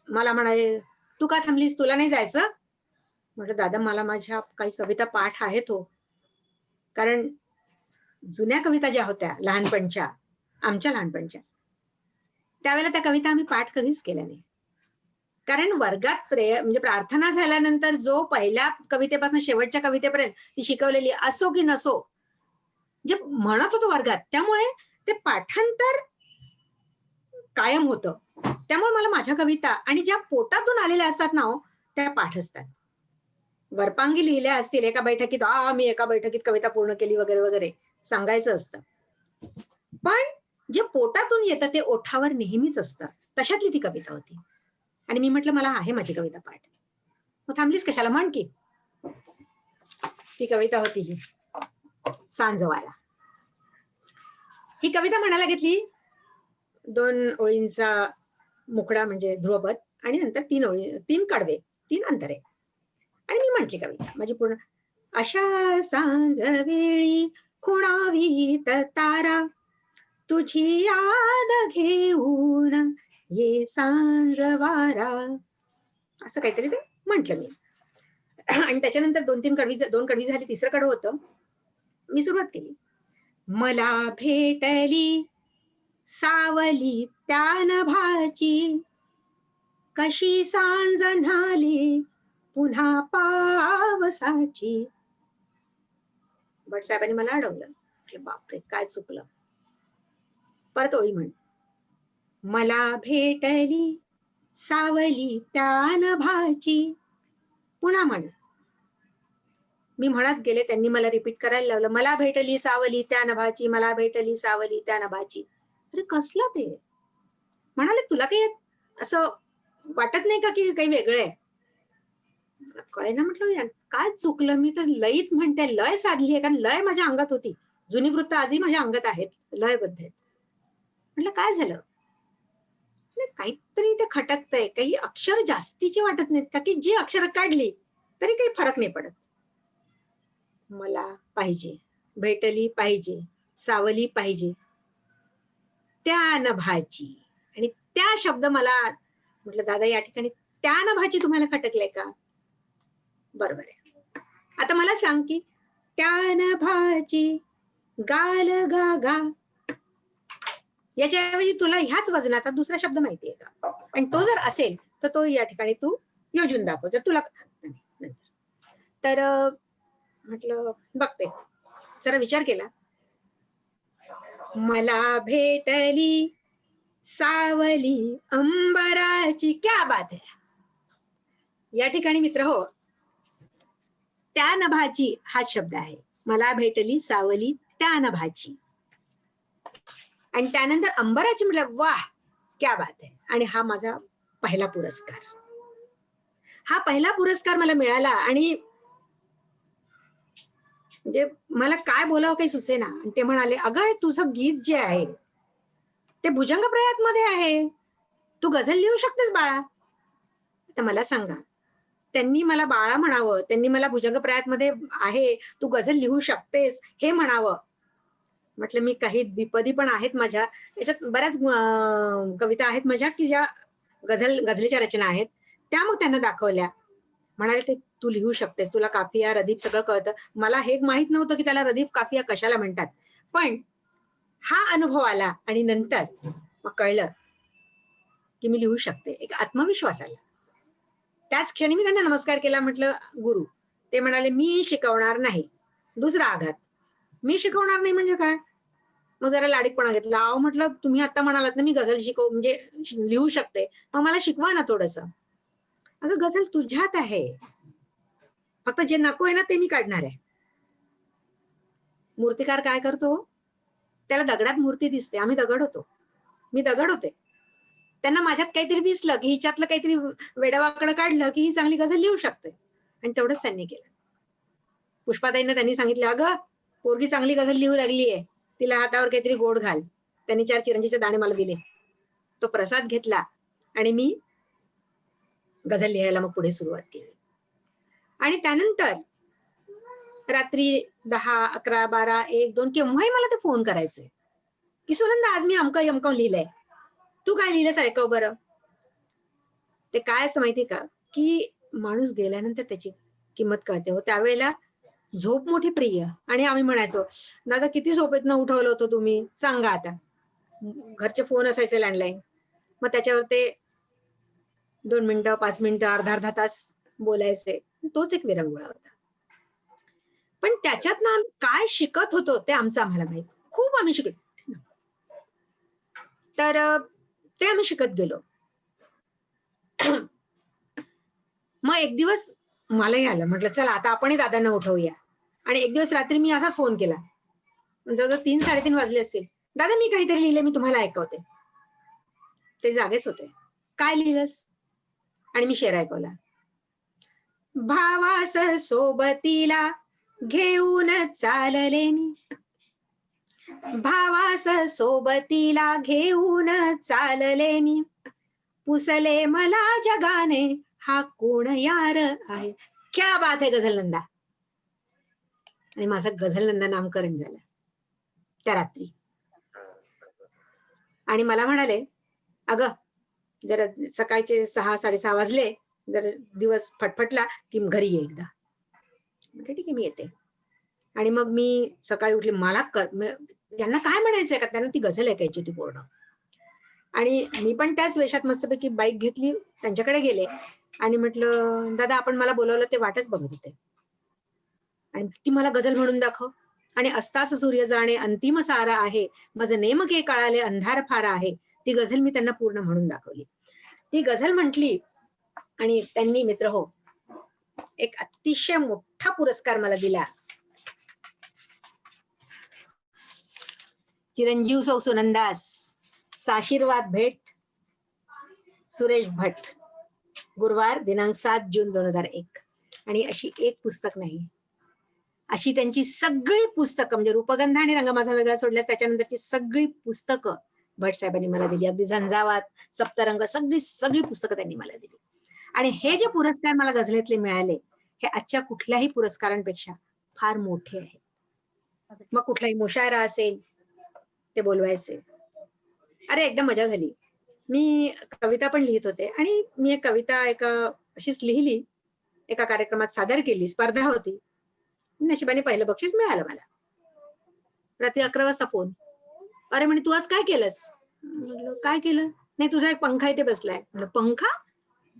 मला म्हणाले, तू का थांबलीस, तुला नाही जायचं? म्हटलं दादा, मला माझ्या काही कविता पाठ आहेत हो. कारण जुन्या कविता ज्या होत्या लहानपणच्या, आमच्या लहानपणच्या, त्यावेळेला त्या कविता आम्ही पाठ कधीच केल्या नाही. कारण वर्गात म्हणजे प्रार्थना झाल्यानंतर जो पहिल्या कवितेपासून शेवटच्या कवितेपर्यंत ती शिकवलेली असो की नसो, जे म्हणत होतो वर्गात, त्यामुळे ते पाठांतर कायम होतं. त्यामुळे मला माझ्या कविता आणि ज्या पोटातून आलेल्या असतात ना हो, त्या पाठ असतात. वरपांगी लिहिल्या असतील एका बैठकीत, मी एका बैठकीत कविता पूर्ण केली वगैरे वगैरे सांगायचं असतं, पण जे पोटातून येतं ते ओठावर नेहमीच असतं. तशातली ती कविता होती. आणि मी म्हटलं मला आहे माझी कविता पाठ. मग थांबलीस कशाला, म्हण की. ती कविता होती ही सांजवाला. ही कविता म्हणायला घेतली 2 ओळींचा मुकडा म्हणजे ध्रुवपद आणि नंतर 3 कडवे, 3 अंतरे. आणि मी म्हटली कविता माझी पूर्ण. अशा सांज वेळी खुणावीत तारा, तुझी याद घेऊन ये सांज वारा, असं काहीतरी ते म्हंटल मी. आणि त्याच्यानंतर 2 कडवी झाली, तिसरं कडवं होतं. मी सुरुवात केली. मला भेटली सावली त्या नभाची, कशी सांज न्हाली पुन्हा पावसाची. भटसाहेबांनी मला अडवलं. म्हटलं बापरे काय चुकलं. परत ओळी म्हण. मला भेटली सावली त्या नभाची. पुन्हा म्हण. मी म्हणत गेले, त्यांनी मला रिपीट करायला लावलं. मला भेटली सावली त्या नभाची, मला भेटली सावली त्या नभाची. अरे कसलं ते. म्हणाले तुला काही असं वाटत नाही का की काही वेगळं आहे. कळे ना, म्हटलं काय चुकलं. मी तर लयीत म्हणते, लय साधली आहे, कारण लय माझ्या अंगात होती. जुनी वृत्त आजही माझ्या अंगात आहेत, लयबद्ध आहेत. म्हटलं काय झालं. काहीतरी ते खटकतंय, काही अक्षर जास्तीची वाटत नाहीत का, की जी अक्षर काढली तरी काही फरक नाही पडत. मला पाहिजे, भेटली पाहिजे, सावली पाहिजे त्या नभाची. आणि त्या शब्द मला म्हटलं दादा या ठिकाणी त्या नभाची तुम्हाला खटकलंय का. बरोबर आहे. आता मला सांग की त्या नभाची गाल गागा, याच्याऐवजी तुला ह्याच वजनाचा दुसरा शब्द माहितीये का. आणि तो जर असेल तर तो या ठिकाणी तू योजून दाखव जर तुला. तर म्हटलं बघते, जरा विचार केला. मला भेटली सावली अंबराची, क्या बात है. या ठिकाणी मित्र हो, त्या नभाची हा शब्द आहे. मला भेटली सावली त्या नभाची. आणि त्यानंतर अंबराची म्हटलं वाह क्या बात आहे. आणि हा माझा पहिला पुरस्कार. हा पहिला पुरस्कार मला मिळाला आणि म्हणजे मला काय बोलावं काही सुचेना. आणि ते म्हणाले अगं तुझं गीत जे आहे ते भुजंग प्रयात मध्ये आहे, तू गझल लिहू शकतेस बाळा. तर मला सांगा, त्यांनी मला बाळा म्हणावं, त्यांनी मला भुजंग प्रयात मध्ये आहे तू गझल लिहू शकतेस हे म्हणावं. म्हटलं मी काही द्विपदी पण आहेत माझ्या, याच्यात बऱ्याच कविता आहेत माझ्या की ज्या गझलेच्या रचना आहेत, त्या मग त्यांना दाखवल्या. म्हणाले ते तू लिहू शकतेस, तुला काफिया रदीफ सगळं कळतं. मला हे माहित नव्हतं की त्याला रदीफ काफिया कशाला म्हणतात, पण हा अनुभव आला आणि नंतर मग कळलं की मी लिहू शकते. एक आत्मविश्वास आला. त्याच क्षणी मी त्यांना नमस्कार केला. म्हटलं गुरु. ते म्हणाले मी शिकवणार नाही. दुसरा आघात, मी शिकवणार नाही म्हणजे काय. मग जरा लाडीकपणा घेतला. अहो म्हटलं तुम्ही आता म्हणालात ना मी गझल म्हणजे लिहू शकते, मग मला शिकवा ना थोडस. अगं गझल तुझ्यात आहे, फक्त जे नको आहे ना ते मी काढणार आहे. मूर्तिकार काय करतो, त्याला दगडात मूर्ती दिसते, आम्ही दगड होतो, मी दगड होते. त्यांना माझ्यात काहीतरी दिसलं की हिच्यातलं काहीतरी वेडावाकडं काढलं की ही चांगली गझल लिहू शकते. आणि तेवढंच त्यांनी केलं. पुष्पाताईंना त्यांनी सांगितलं अगं पोरगी चांगली गझल लिहू लागलीये, तिला हातावर काहीतरी गोड घाल. त्यांनी 4 चिरंजीचे दाणे मला दिले. तो प्रसाद घेतला आणि मी गझल लिहायला मग पुढे सुरुवात केली. आणि त्यानंतर रात्री 10, 11, 12, 1, 2 केव्हाही मला ते फोन करायचे की सुनंदा आज मी अमकं अमकं लिहिलंय, तू काय लिहिलंस ऐकव बरं. ते काय असं माहितीये का की माणूस गेल्यानंतर त्याची किंमत कळते हो. त्यावेळेला झोप मोठी प्रिय. आणि आम्ही म्हणायचो दादा किती झोपेतनं उठवलं होतं तुम्ही सांगा आता. घरचे फोन असायचे लँडलाईन, मग त्याच्यावर ते 2 मिनिटं, 5 मिनिटं, अर्धा तास बोलायचे. तोच एक विरंगुळा होता. पण त्याच्यातनं आम्ही काय शिकत होतो ते आम्हाला माहित. खूप आम्ही शिकलो. तर ते आम्ही शिकत गेलो. मग एक दिवस मलाही आलं, म्हटलं चला आता आपणही दादांना उठवूया. आणि एक दिवस रात्री मी असाच फोन केला. जवळजवळ 3-3:30 वाजले असतील. दादा मी काहीतरी लिहिले, मी तुम्हाला ऐकवते. ते जागेच होते. काय लिहिलंस? आणि मी शेर ऐकवला. भावास सोबतीला घेऊन चालले मी, भावास सोबतीला घेऊन चालले मी, पुसले मला जगाने हा कोण यार आहे. क्या बात आहे गझलनंदा. आणि माझं गझलनंदा नामकरण झालं त्या रात्री. आणि मला म्हणाले, अगं जरा सकाळचे 6-6:30 वाजले, जर दिवस फटफटला की घरी ये एकदा. म्हटलं ठीक आहे मी येते. आणि मग मी सकाळी उठले. मला यांना काय म्हणायचंय का, त्यांना ती गझल ऐकायची होती पूर्ण. आणि मी पण त्याच वेशात मस्तपैकी बाईक घेतली, त्यांच्याकडे गेले आणि म्हटलं दादा आपण मला बोलवलं ते वाटच बघत होते, आणि ती मला गझल म्हणून दाखव. आणि असताच सूर्य जाणे अंतिम सारा आहे, माझं नेमके कळाले अंधार फार आहे. ती गझल मी त्यांना पूर्ण म्हणून दाखवली. ती गझल म्हटली आणि त्यांनी मित्र हो एक अतिशय मोठा पुरस्कार मला दिला. चिरंजीव सौ सुनंदास, साशीर्वाद भेट, सुरेश भट, गुरुवार दिनांक 7 जून 2001. आणि अशी एक पुस्तक नाही, अशी त्यांची सगळी पुस्तकं, म्हणजे रूपगंधा आणि रंग माझा वेगळा सोडल्यास त्याच्यानंतरची सगळी पुस्तकं भट साहेबांनी मला दिली. अगदी झंझावात, सप्तरंग, सगळी पुस्तकं त्यांनी मला दिली. आणि हे जे पुरस्कार मला गझलेतले मिळाले, हे आजच्या कुठल्याही पुरस्कारांपेक्षा फार मोठे आहे. मग कुठलाही मुशायरा असेल ते बोलवायचे. अरे एकदम मजा झाली. मी कविता पण लिहित होते आणि मी एक कविता अशीच लिहिली, एका कार्यक्रमात सादर केली, स्पर्धा होती. नशिबाने पहिलं बक्षीस मिळालं मला. रात्री 11 वाजता फोन. अरे म्हणे तू आज काय केलंस? म्हटलं काय केलं? नाही तुझा एक पंखा इथे बसलाय. म्हटलं पंखा?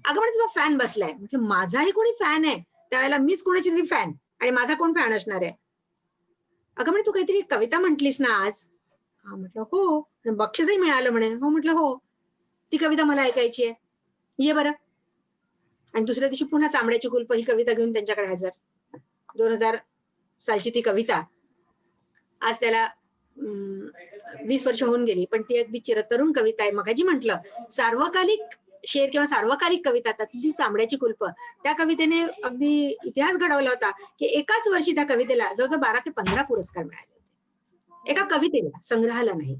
अगं म्हणे तुझा फॅन बसलाय. म्हटलं माझाही कोणी फॅन आहे, त्यावेळेला मीच कोणाची तरी फॅन, आणि माझा कोण फॅन असणार आहे? अगं म्हणे तू काहीतरी कविता म्हटलीस ना आज. हा म्हटलं हो. बक्षीसही मिळालं म्हणे. हो म्हटलं हो. ती कविता मला ऐकायची आहे, ये बरं. आणि दुसऱ्या दिवशी पुन्हा चांबड्याची कुलप ही कविता घेऊन त्यांच्याकडे हजर. 2000 सालची ती कविता. आज त्याला 20 वर्ष होऊन गेली, पण ती अगदी चिरतरुण कविता आहे. मगाशी म्हटलं सार्वकालिक शेर किंवा सार्वकालिक कविता, त्यातली चांबड्याची कुलप, त्या कवितेने अगदी इतिहास घडवला होता की एकाच वर्षी त्या कवितेला जवळजवळ 12 ते 15 पुरस्कार मिळाले होते, एका कवितेला, संग्रहाला नाही.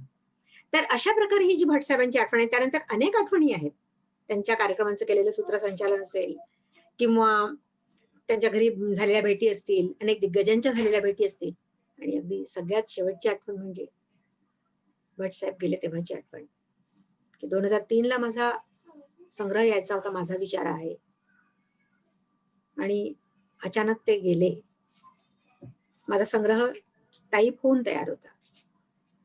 तर अशा प्रकारे ही जी भट साहेबांची आठवण आहे. त्यानंतर अनेक आठवणी आहेत. त्यांच्या कार्यक्रमांचं केलेलं सूत्रसंचालन असेल, किंवा त्यांच्या घरी झालेल्या भेटी असतील, अनेक दिग्गजांच्या झालेल्या भेटी असतील. आणि अगदी सगळ्यात शेवटची आठवण म्हणजे भट साहेब गेले तेव्हाची आठवण, की 2003 ला माझा संग्रह यायचा होता, माझा विचार आहे, आणि अचानक ते गेले. माझा संग्रह टाईप होऊन तयार होता,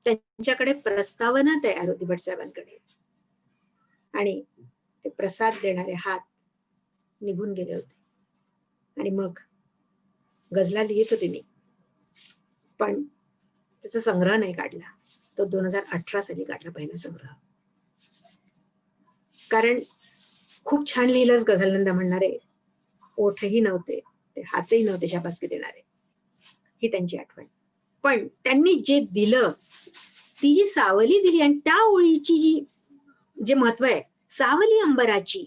त्यांच्याकडे प्रस्तावना तयार होती भट साहेबांकडे, आणि ते प्रसाद देणारे हात निघून गेले होते. आणि मग गझला लिहित होते मी, पण त्याचा संग्रह नाही काढला. तो 2018 साली काढला पहिला संग्रह. कारण खूप छान लिहिलंच गझलनंदा म्हणणारे ओठही नव्हते, ते हातही नव्हते शाबासकी देणारे, ही त्यांची आठवण. पण त्यांनी जे दिलं, ती जी सावली दिली, आणि त्या ओळीची जे महत्व आहे, सावली अंबराची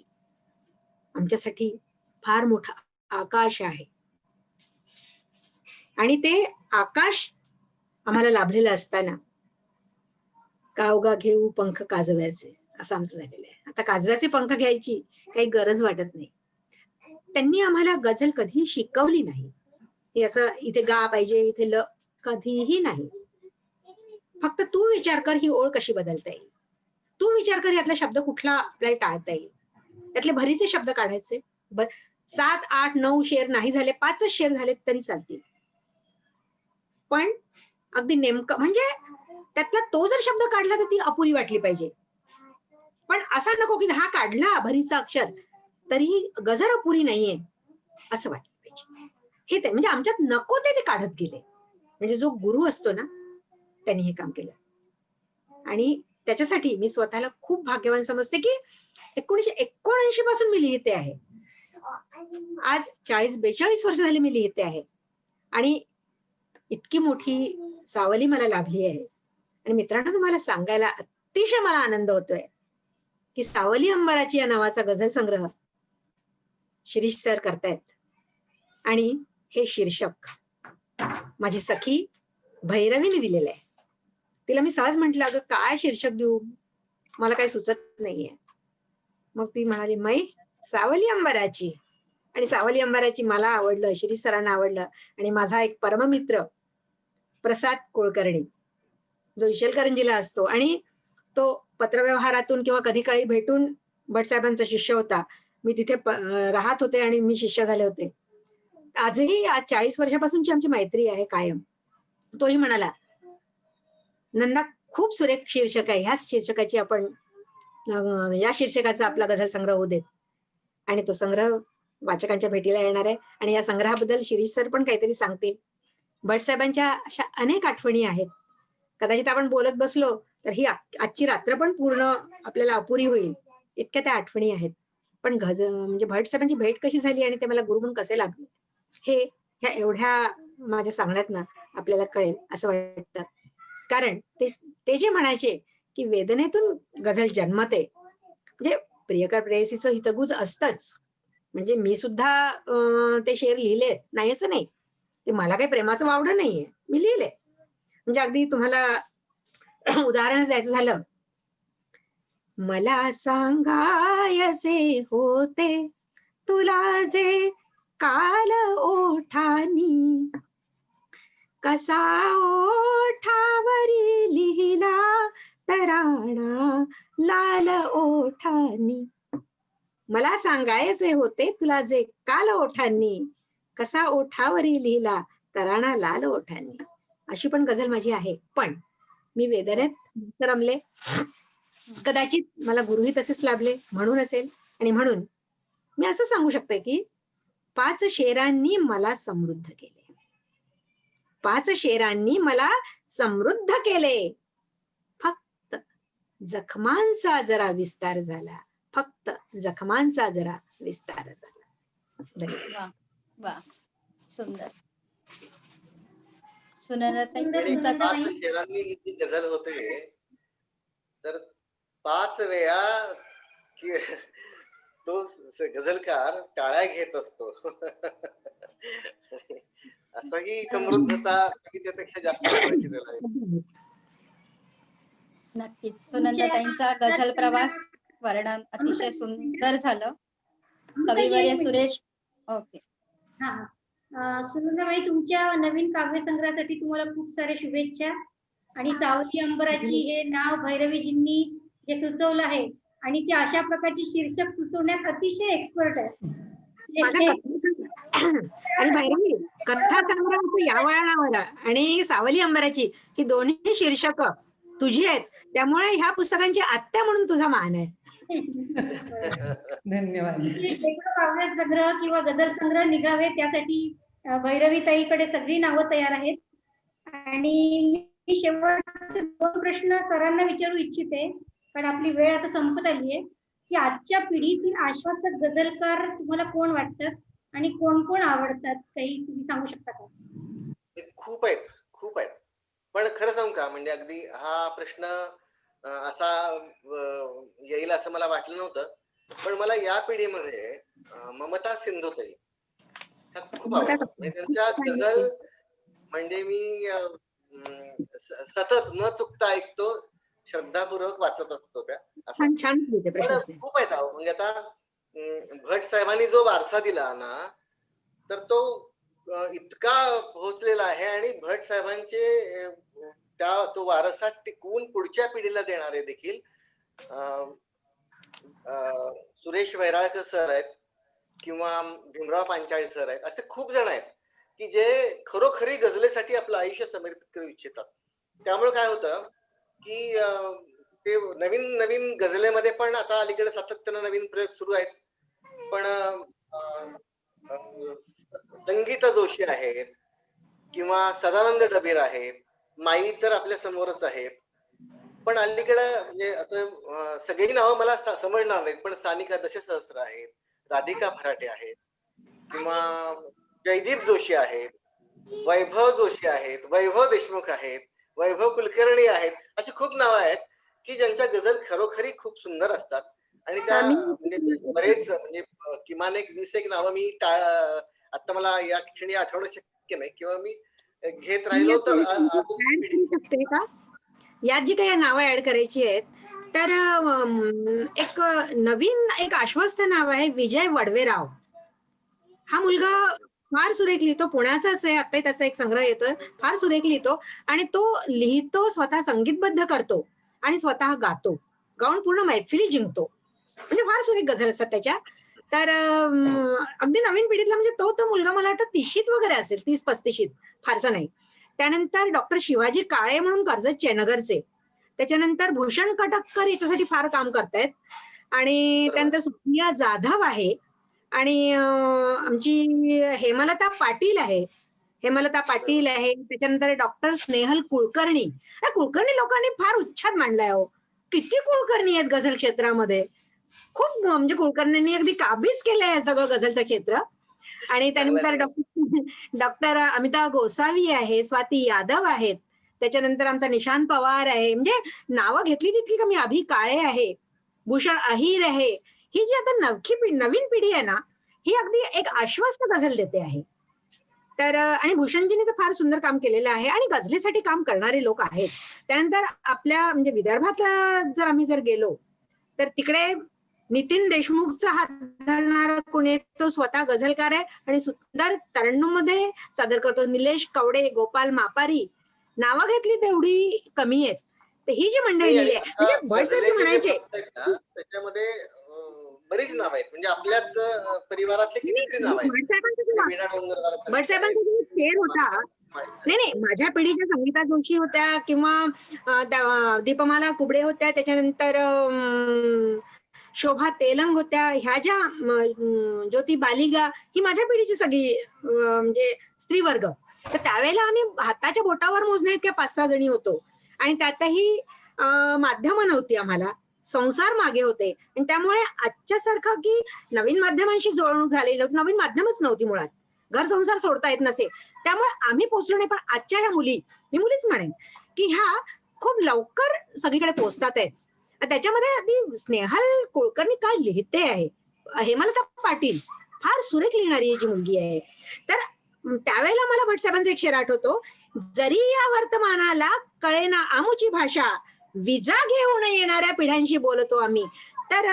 आमच्यासाठी फार मोठा आकाश आहे. आणि ते आकाश आम्हाला लाभलेलं असताना कावगा घेऊ पंख काजव्याचे, असं आमचं झालेलं आहे. आता काजव्याचे पंख घ्यायची काही गरज वाटत नाही. त्यांनी आम्हाला गझल कधी शिकवली नाही, की असं इथे गा पाहिजे, इथे ल, कधीही नाही. फक्त तू विचार कर ही ओळ कशी बदलता येईल, तू विचार कर यातला शब्द कुठला आपल्याला टाळता येईल, त्यातले भरीचे शब्द काढायचे. 7, 8, 9 शेर नाही झाले, 5च शेर झाले तरी चालतील, पण अगदी नेमकं, म्हणजे त्यातला तो जर शब्द काढला तर ती अपुरी वाटली पाहिजे. पण असा नको की हा काढला भरीचा अक्षर तरी गजल अपुरी नाहीये असं वाटलं पाहिजे. हे ते म्हणजे आमच्यात नको ते काढत गेले. म्हणजे जो गुरु असतो ना त्यांनी हे काम केलं. आणि त्याच्यासाठी मी स्वतःला खूप भाग्यवान समजते की 1979 पासून मी लिहिते आहे. आज 40-42 वर्ष झाली मी लिहिते आहे. आणि इतकी मोठी सावली मला लाभली आहे. आणि मित्रांनो, तुम्हाला सांगायला अतिशय मला आनंद होतोय की सावली अंबराची या नावाचा गझल संग्रह शिरीष सर करतायत. आणि हे शीर्षक माझी सखी भैरवीने दिलेलं आहे. तिला मी सहज म्हंटल, अगं काय शीर्षक देऊ, मला काही सुचत नाहीये. मग ती म्हणाली, मै सावली अंबराची. आणि सावली अंबराची मला आवडलं, शिरीष सरांना आवडलं. आणि माझा एक परममित्र प्रसाद कुलकर्णी जो इचलकरंजीला असतो आणि तो पत्रव्यवहारातून किंवा कधी काळी भेटून भटसाहेबांचा शिष्य होता. मी तिथे राहत होते आणि मी शिष्य झाले होते. आजही आज 40 वर्षापासूनची आमची मैत्री आहे कायम. तोही म्हणाला, नंदा खूप सुरेख शीर्षक आहे, ह्याच शीर्षकाची आपण या शीर्षकाचा आपला गझल संग्रह होऊ देत. आणि तो संग्रह वाचकांच्या भेटीला येणार आहे. आणि या संग्रहाबद्दल शिरीष सर पण काहीतरी सांगतील. भटसाहेबांच्या अशा अनेक आठवणी आहेत. कदाचित आपण बोलत बसलो तर ही आजची रात्र पण पूर्ण आपल्याला अपुरी होईल, इतक्या त्या आठवणी आहेत. पण म्हणजे भटसाहेबांची भेट कशी झाली आणि ते मला गुरु म्हणून कसे लागले, हे ह्या एवढ्या माझ्या सांगण्यातनं आपल्याला कळेल असं वाटतं. कारण ते जे म्हणायचे की वेदनेतून गझल जन्मते. म्हणजे प्रियकर प्रेयसीचं हितगुज असतंच. म्हणजे मी सुद्धा ते शेर लिहिले नाही असं नाही. ते मला काही प्रेमाचं वावडं नाहीये, मी लिहिले. म्हणजे अगदी तुम्हाला उदाहरण द्यायचं झालं, मला सांगायचे होते तुला जे काल ओठानी, कसा ओठावरी लिहिला तराणा लाल ओठानी. मला सांगायचे होते तुला जे काल ओठांनी, कसा ओठावरी लिहिला तराणा लाल ओठांनी. अशी पण गझल माझी आहे. पण मी वेदनेत रमले. कदाचित मला गुरुही तसेच लाभले म्हणून असेल. आणि म्हणून मी असं सांगू शकते की 5 शेरांनी मला समृद्ध केले. 5 शेरांनी मला समृद्ध केले. फक्त जखमांचा जरा विस्तार झाला. फक्त जखमांचा जरा विस्तार झाला. वा वा, सुंदर. सुनंदाताई, तुमचा 5 शेरांनी ही जी गझल होते तर 5 वेळा तो गझलकार टाळ्या घेत असतो. असंही समृद्धता त्यापेक्षा जास्त करायची त्याला. नक्कीच सुनंदाताईंचा गझल प्रवास वर्णन अतिशय सुंदर झालं. कविवर्य सुरेश. ओके. हा, सुनंदाबाई, तुमच्या नवीन काव्यसंग्रहासाठी तुम्हाला खूप साऱ्या शुभेच्छा. आणि सावली अंबराची हे नाव भैरवीजींनी जे सुचवलं आहे आणि ते अशा प्रकारचे शीर्षक सुचवण्यात अतिशय एक्सपर्ट आहे. आणि भैरवी कथा संग्रह या वळणावर आणि सावली अंबराची ही दोन्ही शीर्षक तुझी आहेत. त्यामुळे ह्या पुस्तकांची आत्या म्हणून तुझा मान आहे. धन्यवाद. काव्य संग्रह किंवा गझल संग्रह निघावे त्यासाठी भैरवीताईकडे सगळी नावं तयार आहेत. आणि मी शेवटचे 2 प्रश्न सरांना विचारू इच्छिते, कारण आपली वेळ आता संपत आली आहे, की आजच्या पिढीतील आश्वासक गझलकार तुम्हाला कोण वाटतात आणि कोण कोण आवडतात, काही तुम्ही सांगू शकता का? खूप आहेत, खूप आहेत. पण खरं सांगू का, म्हणजे अगदी हा प्रश्न असा येईल असं मला वाटलं नव्हतं. पण मला या पिढीमध्ये ममता सिंधुताई खूप आवडतात. म्हणजे त्यांच्या गझल म्हणजे मी सतत न चुकता ऐकतो, श्रद्धापूर्वक वाचत असतो त्या. खूप आहेत. म्हणजे आता भट साहेबांनी जो वारसा दिला ना, तर तो इतका पोहोचलेला आहे. आणि भट साहेबांचे तो वारसा टिकवून पुढच्या पिढीला देणारे देखील सुरेश वैराळकर सर आहेत किंवा भीमराव पांचाळे सर आहेत. असे खूप जण आहेत की जे खरोखरी गझलेसाठी आपलं आयुष्य समर्पित करू इच्छितात. त्यामुळे काय होतं की ते नवीन नवीन गझलेमध्ये पण आता अलीकडे सातत्यानं नवीन प्रयोग सुरू आहेत. पण संगीता जोशी आहेत किंवा सदानंद डबीर आहेत, माई तर आपल्या समोरच आहेत. पण अलीकडं म्हणजे असं सगळी नावं मला समजणार नाहीत, पण सानिका दशसहस्त्र आहेत, राधिका फराटे आहेत किंवा जयदीप जोशी आहेत, वैभव जोशी आहेत, वैभव देशमुख आहेत, वैभव कुलकर्णी आहेत. अशी खूप नावं आहेत की ज्यांच्या गझल खरोखरी खूप सुंदर असतात. आणि त्या म्हणजे बरेच म्हणजे किमान एक 20 नावं मी आता मला या क्षणी आठवणं शक्य नाही किंवा मी घेत राहिलो तर शकते का यात जी काही नावं ऍड करायची आहेत तर एक नवीन एक आश्वस्त नाव आहे विजय वडवेराव. हा मुलगा फार सुरेख लिहितो, पुण्याचाच आहे, आता त्याचा एक संग्रह येतोय, फार सुरेख लिहितो आणि तो लिहितो, स्वतः संगीतबद्ध करतो आणि स्वतः गातो, गाऊन पूर्ण मैफिली जिंकतो. म्हणजे फार सुरेख गझल असतात त्याच्या. तर अगदी नवीन पिढीतला म्हणजे तो मुलगा मला वाटतं 30शीत वगैरे असेल, 30-35शीत, फारसा नाही. त्यानंतर डॉक्टर शिवाजी काळे म्हणून कर्जतचे नगरचे, त्याच्यानंतर भूषण कटककर याच्यासाठी फार काम करतायत आणि त्यानंतर सुप्रिया जाधव आहे आणि आमची हेमलता पाटील आहे, हेमलता पाटील आहे. त्याच्यानंतर डॉक्टर स्नेहल कुलकर्णी. कुलकर्णी लोकांनी फार उच्छाद मांडलाय हो, किती कुलकर्णी आहेत गझल क्षेत्रामध्ये, खूप म्हणजे कुलकर्णींनी अगदी काबीज केलंय सगळं गझलचं क्षेत्र. आणि त्यानंतर डॉक्टर अमिता गोसावी आहे, स्वाती यादव आहेत, त्याच्यानंतर आमचा निशांत पवार आहे. म्हणजे नावं घेतली तितकी कमी. अभि काळे आहे, भूषण अहिर आहे. ही जी आता नवीन पिढी आहे ना, ही अगदी एक आश्वस्त गझल देते आहे. तर आणि भूषणजीने तर फार सुंदर काम केलेलं आहे आणि गझलेसाठी काम करणारे लोक आहेत. त्यानंतर आपल्या म्हणजे विदर्भात जर आम्ही गेलो तर तिकडे नितीन देशमुखचा हात धरणारा कोणी, तो स्वतः गझलकार आहे आणि सुंदर तरण्णुमध्ये सादर करतो. निलेश कवडे, गोपाल मापारी, नावं घेतली तेवढी कमी आहेत. तर ही जी मंडळी लिहिली आहे, म्हणजे भटसर म्हणायचे त्याच्यामध्ये बरीच नाव आहेत, म्हणजे आपल्याच परिवारातले कितीतरी नाव आहेत. भटसाहेबांचा शेर होता. नाही, माझ्या पिढीच्या संगीता जोशी होत्या किंवा दीपमाला कुबडे होत्या, त्याच्यानंतर शोभा तेलंग होत्या, ह्या ज्या ज्योती बालिगा, ही माझ्या पिढीची सगळी म्हणजे स्त्री वर्ग. तर त्यावेळेला आम्ही हाताच्या बोटावर मोजण्या इतक्या 5-6 जणी होतो आणि त्यातही माध्यमं नव्हती आम्हाला, संसार मागे होते आणि त्यामुळे आजच्या सारखं की नवीन माध्यमांशी जुळवणूक झालेली नव्हती, नवीन माध्यमच नव्हती मुळात, घर संसार सोडता येत नसे, त्यामुळे आम्ही पोहोचलो नाही. पण आजच्या ह्या मुली, मी मुलीच म्हणेन की ह्या खूप लवकर सगळीकडे पोहोचतात आहेत. त्याच्यामध्ये अगदी स्नेहल कुलकर्णी काय लिहिते आहे, हेमलता पाटील फार सुरेख लिहिणारी जी मुलगी आहे. तर त्यावेळेला मला भटसाहेबांचा एक शेर आठवतो, जरी या वर्तमानाला कळेना आमुची भाषा, विजा घेऊन येणाऱ्या पिढ्यांशी बोलतो आम्ही. तर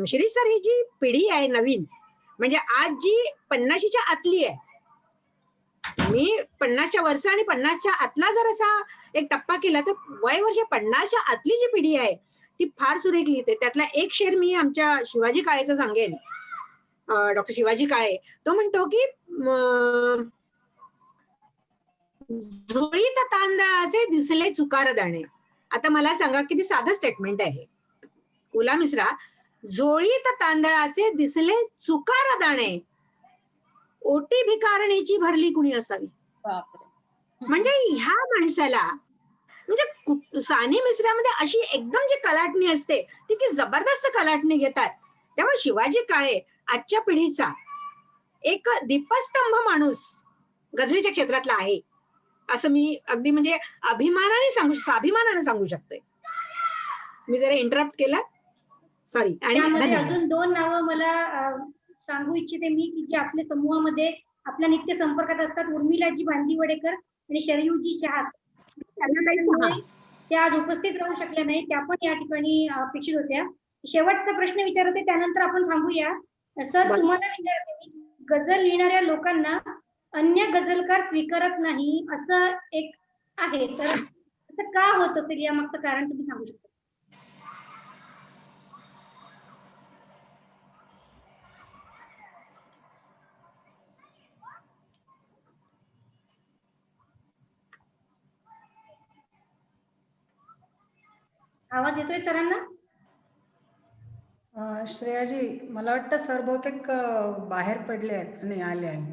शिरीष सर, ही जी पिढी आहे नवीन, म्हणजे आज जी 50च्या आतली आहे, मी 50च्या वरचा आणि 50च्या आतला जर असा एक टप्पा केला तर वय वर्ष 50च्या आतली जी पिढी आहे ती फार सुरेख लिहिते. त्यातला एक शेर मी आमच्या शिवाजी काळेचा सांगेन. डॉक्टर शिवाजी काळे, तो म्हणतो की झोळीत तांदळाचे दिसले चुकार दाणे. आता मला सांगा किती साधं स्टेटमेंट आहे. उला मिश्रा, झोळीत तांदळाचे दिसले चुकार दाणे, ओटी भिकारणीची भरली कुणी असावी. म्हणजे ह्या माणसाला, म्हणजे सानी मिश्रामध्ये अशी एकदम जी कलाटणी असते ती की जबरदस्त कलाटणी घेतात. त्यामुळे शिवाजी काळे आजच्या पिढीचा एक दीपस्तंभ माणूस गझलीच्या क्षेत्रातला आहे, असं मी अगदी म्हणजे स्वाभिमानाने सांगू शकते. मी जरा इंटरप्ट केलं, सॉरी. आणि अजून 2 नावं मला सांगू इच्छिते मी, की जे आपल्या समूहामध्ये आपल्या नित्य संपर्कात असतात. उर्मिलाजी बांदिवडेकर आणि शरयूजी शहा. त्या आज उपस्थित राहू शकल्या नाही, त्या पण या ठिकाणी अपेक्षित होत्या. शेवटचा प्रश्न विचारते, त्यानंतर आपण थांबूया. सर, तुम्हाला विचारते मी, गझल लिहिणाऱ्या लोकांना अन्य गझलकार स्वीकारत नाही असं एक आहे, तर असं का होत असेल, या मागचं कारण तुम्ही सांगू शकता? आवाज येतोय सरांना? श्रेयाजी, मला वाटतं सर बहुतेक बाहेर पडले आहेत. नाही, आले आले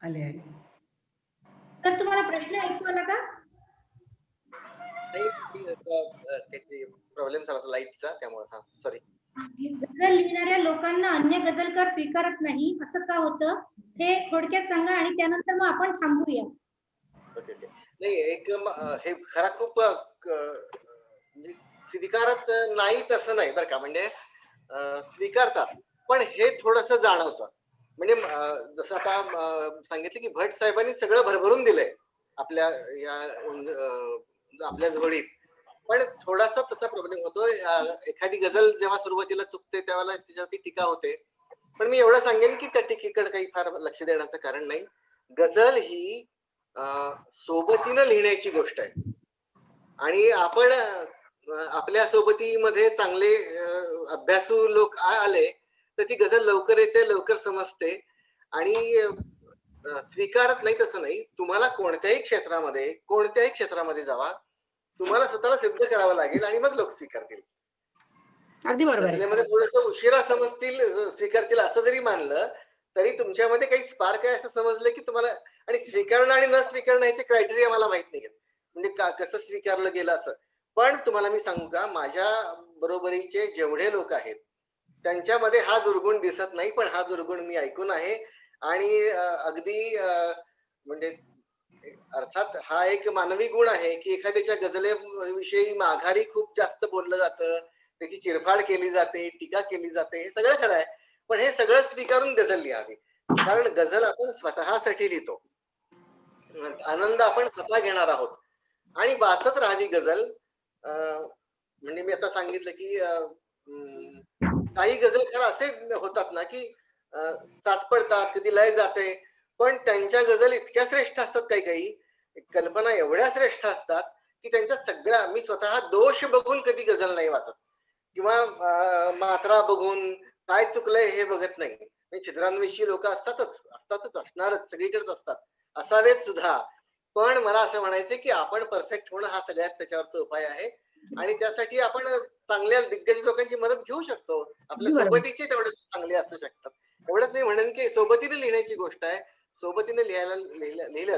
आले आले. तर तुम्हाला प्रश्न ऐकू आला का? प्रॉब्लेम झाला लाईटचा, त्यामुळे हा सॉरी. गझल लिहिणाऱ्या लोकांना अन्य गझलकार स्वीकारत नाही, असं का होतं हे थोडक्यात सांगा आणि त्यानंतर मग आपण थांबूया. Okay okay. नाही, एक हे खरा खूप म्हणजे स्वीकारत नाही तसं नाही बरं का, म्हणजे स्वीकारतात, पण हे थोडस जाणवतं. म्हणजे जसं आता सांगितलं की भट साहेबांनी सगळं भरभरून दिलंय आपल्या या आपल्या जोडीत, पण थोडासा तसा प्रॉब्लेम होतो. एखादी गझल जेव्हा सुरुवातीला चुकते त्यावेळेला त्याच्यावरती टीका होते, पण मी एवढं सांगेन की त्या टीकेकडे काही फार लक्ष देण्याचं कारण नाही. गझल ही सोबतीनं लिहिण्याची गोष्ट आहे, आणि आपण आपल्या सोबतीमध्ये चांगले अभ्यासू लोक आले तर ती गझल लवकर येते, लवकर समजते. आणि स्वीकारत नाही तसं नाही. तुम्हाला कोणत्याही क्षेत्रामध्ये जावा, तुम्हाला स्वतःला सिद्ध करावं लागेल आणि मग लोक स्वीकारतील. अगदी बरोबर आहे. गझलेमध्ये थोडस उशिरा समजतील, स्वीकारतील असं जरी मानलं तरी तुमच्यामध्ये काही स्पार्क आहे असं समजलं की तुम्हाला. आणि स्वीकारणं आणि न स्वीकारणं याचे क्रायटेरिया मला माहित नाही, म्हणजे कसं स्वीकारलं गेलं असं. पण तुम्हाला मी सांगू का, माझ्या बरोबरीचे जेवढे लोक आहेत त्यांच्यामध्ये हा दुर्गुण दिसत नाही, पण हा दुर्गुण मी ऐकून आहे. आणि अगदी म्हणजे अर्थात हा एक मानवी गुण आहे की एखाद्याच्या गझलेविषयी माघारी खूप जास्त बोललं जातं, त्याची चिरफाड केली जाते, टीका केली जाते, हे सगळं खरं आहे. पण हे सगळं स्वीकारून गझल लिहावी, कारण गझल आपण स्वतःसाठी लिहितो, आनंद आपण स्वतः घेणार आहोत, आणि वाचत राहावी गझल. म्हणजे मी आता सांगितलं की काही गझलकार असे होतात ना की चाच पडतात, कधी लय जाते, पण त्यांच्या गझल इतक्या श्रेष्ठ असतात, काही काही कल्पना एवढ्या श्रेष्ठ असतात की त्यांच्या सगळ्या, मी स्वतः दोष बघून कधी गझल नाही वाचत, किंवा मात्रा बघून काय चुकलंय हे बघत नाही. छिद्रांविषयी लोक असतातच असणारच, सगळीकडेच असतात, असावेत सुद्धा. पण मला असं म्हणायचं की आपण परफेक्ट होणं हा सगळ्यात त्याच्यावरचा उपाय आहे, आणि त्यासाठी आपण चांगल्या दिग्गज लोकांची मदत घेऊ शकतो. आपल्या सोबतीचे तेवढे चांगले असू शकतात. एवढंच मी म्हणेन की सोबतीने लिहिण्याची गोष्ट आहे, सोबतीने लिहिलं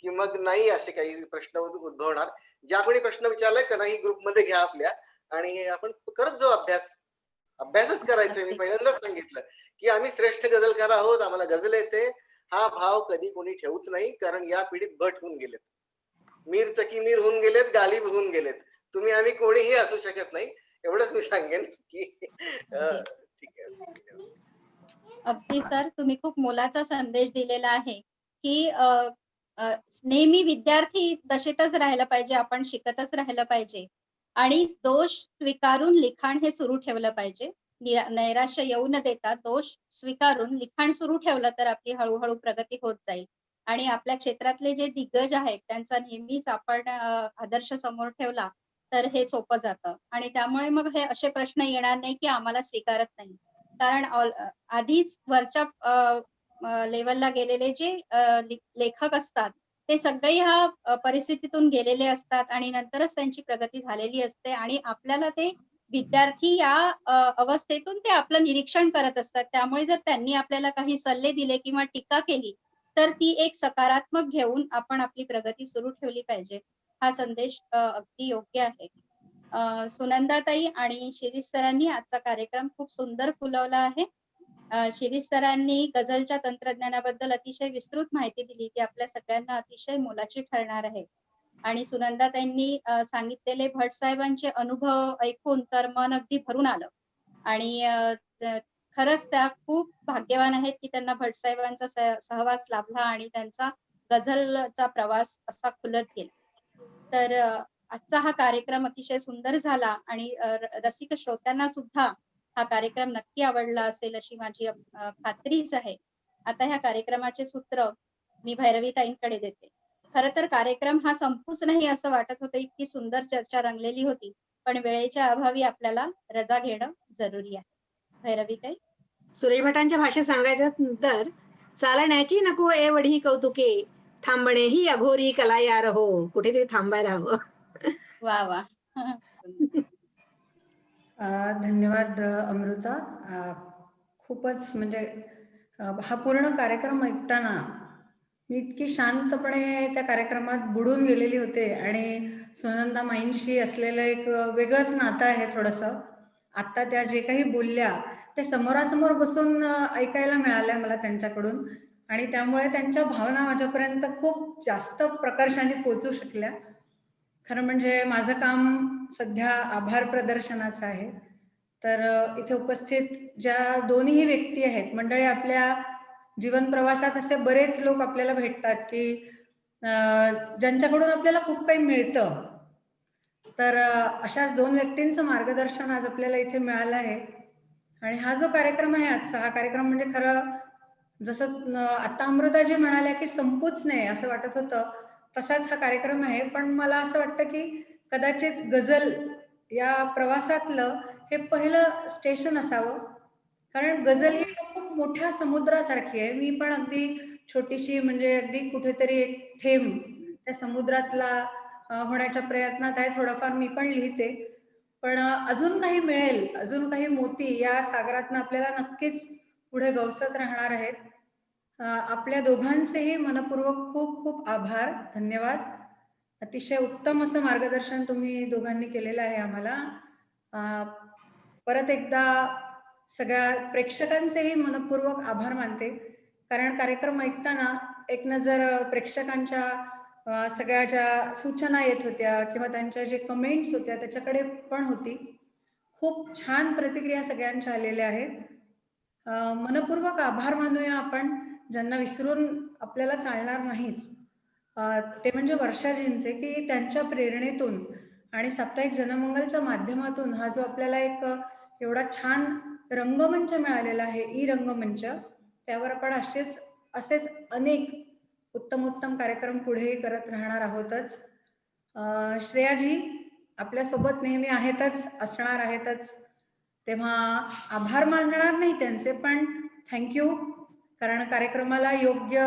की मग नाही असे काही प्रश्न उद्भवणार. ज्या कोणी प्रश्न विचारलाय त्यांनाही ग्रुपमध्ये घ्या आपल्या, आणि आपण करत जाऊ अभ्यासच करायचंय. मी पहिल्यांदाच सांगितलं की आम्ही श्रेष्ठ गझलकार आहोत, आम्हाला गझल येते, हा भाव कधी कोणी ठेवूच नाही, कारण या पिढीत भट होऊन गेलेत, मीर तकी मीर होऊन गेलेत, गालिब होऊन गेलेत. तुम्ही आम्ही कोणीही असू शकत नाही, एवढंच मी सांगेन की ठीक आहे. अगदी सर, तुम्ही खूप मोलाचा संदेश दिलेला आहे की नेहमी विद्यार्थी दशेतच राहायला पाहिजे, आपण शिकतच राहायला पाहिजे, आणि दोष स्वीकारून लिखाण हे सुरू ठेवलं पाहिजे. नैराश्य येऊ न देता दोष स्वीकारून लिखाण सुरू ठेवलं तर आपली हळूहळू प्रगती होत जाईल. आणि आपल्या क्षेत्रातले जे दिग्गज आहेत त्यांचा नेहमीच आपण आदर्श समोर ठेवला तर हे सोपं जातं, आणि त्यामुळे मग हे असे प्रश्न येणार नाही की आम्हाला स्वीकारत नाही. कारण आधीच वरच्या लेवलला गेलेले जे लेखक असतात ते सगळे ह्या परिस्थितीतून गेलेले असतात आणि नंतरच त्यांची प्रगती झालेली असते, आणि आपल्याला ते विद्यार्थी या अवस्थेतून ते आपलं निरीक्षण करत असतात. त्यामुळे जर त्यांनी आपल्याला काही सल्ले दिले किंवा टीका केली तर ती एक सकारात्मक घेऊन आपण आपली प्रगती सुरू ठेवली पाहिजे. हा संदेश अगदी योग्य आहे. सुनंदाताई आणि शिरीष सरांनी आजचा कार्यक्रम खूप सुंदर फुलवला आहे. शिरीष सरांनी गझलच्या तंत्रज्ञानाबद्दल अतिशय विस्तृत माहिती दिली, ती आपल्या सगळ्यांना अतिशय मोलाची ठरणार आहे. आणि सुनंदाताईंनी सांगितलेले भट साहेबांचे अनुभव ऐकून तर मन अगदी भरून आलं, आणि खरंच त्या खूप भाग्यवान आहेत की त्यांना भट साहेबांचा सहवास लाभला आणि त्यांचा गझलचा प्रवास असा खुलत गेला. तर आजचा हा कार्यक्रम अतिशय सुंदर झाला, आणि रसिक श्रोत्यांना सुद्धा हा कार्यक्रम नक्की आवडला असेल अशी माझी खात्रीच आहे. आता ह्या कार्यक्रमाचे सूत्र मी भैरवीताईंकडे देते. खरं तर कार्यक्रम हा संपूच नाही असं वाटत होतं, इतकी सुंदर चर्चा रंगलेली होती, पण वेळेच्या अभावी आपल्याला रजा घेणं जरुरी आहे. भैरवीताई. सुरेश भटांच्या भाषेत सांगायचं तर, चालण्याची नको एवढी कौतुके, थांबणे ही अघोरी कला यार हो. कुठेतरी थांबायला हवं. वा वा. धन्यवाद अमृता. खूपच म्हणजे हा पूर्ण कार्यक्रम ऐकताना मी इतकी शांतपणे त्या कार्यक्रमात बुडून गेलेली होते आणि सुनंदा माईंशी असलेलं एक वेगळंच नातं आहे थोडंसं. आत्ता त्या जे काही बोलल्या ते समोरासमोर बसून ऐकायला मिळाल्या मला त्यांच्याकडून आणि त्यामुळे त्यांच्या भावना माझ्यापर्यंत खूप जास्त प्रकर्षाने पोहोचू शकल्या. खरं म्हणजे माझं काम सध्या आभार प्रदर्शनाचं आहे. तर इथे उपस्थित ज्या दोन्ही व्यक्ती आहेत मंडळी, आपल्या जीवन प्रवासात असे बरेच लोक आपल्याला भेटतात की ज्यांच्याकडून आपल्याला खूप काही मिळतं. तर अशाच दोन व्यक्तींचं मार्गदर्शन आज आपल्याला इथे मिळालं आहे. आणि हा जो कार्यक्रम आहे आजचा, हा कार्यक्रम म्हणजे खरं जसं आता अमृता जी म्हणाल्या की संपूच नये असं वाटत होतं, तसाच हा कार्यक्रम आहे. पण मला असं वाटतं की कदाचित गझल या प्रवासातलं हे पहिलं स्टेशन असावं. कारण गझल ही खूप मोठ्या समुद्रासारखी आहे. मी पण अगदी छोटीशी म्हणजे अगदी कुठेतरी एक थेंब त्या समुद्रातला होण्याच्या प्रयत्नात आहे. थोडंफार मी पण लिहिते. पण अजून काही मिळेल, अजून काही मोती या सागरातनं आपल्याला नक्कीच पुढे गवसत राहणार आहेत. आपल्या दोघांचेही मनपूर्वक खूप खूप आभार, धन्यवाद. अतिशय उत्तम असं मार्गदर्शन तुम्ही दोघांनी केलेलं आहे आम्हाला. परत एकदा सगळ्या प्रेक्षकांचेही मनपूर्वक आभार मानते. कारण कार्यक्रम ऐकताना एक नजर प्रेक्षकांच्या सगळ्या ज्या सूचना येत होत्या किंवा त्यांच्या जे कमेंट्स होत्या त्याच्याकडे पण होती. खूप छान प्रतिक्रिया सगळ्यांच्या आलेल्या आहेत. मनपूर्वक आभार मानूया आपण, ज्यांना विसरून आपल्याला चालणार नाहीच. ते म्हणजे वर्षाजींचे, की त्यांच्या प्रेरणेतून आणि साप्ताहिक जनमंगलच्या माध्यमातून हा जो आपल्याला एक एवढा छान रंगमंच मिळालेला आहे, ई रंगमंच, त्यावर आपण असेच अनेक उत्तम उत्तम कार्यक्रम पुढेही करत राहणार आहोतच. श्रेयाजी आपल्यासोबत नेहमी आहेतच, असणार आहेतच. तेव्हा आभार मानणार नाही त्यांचे, पण थँक्यू. कारण कार्यक्रमाला योग्य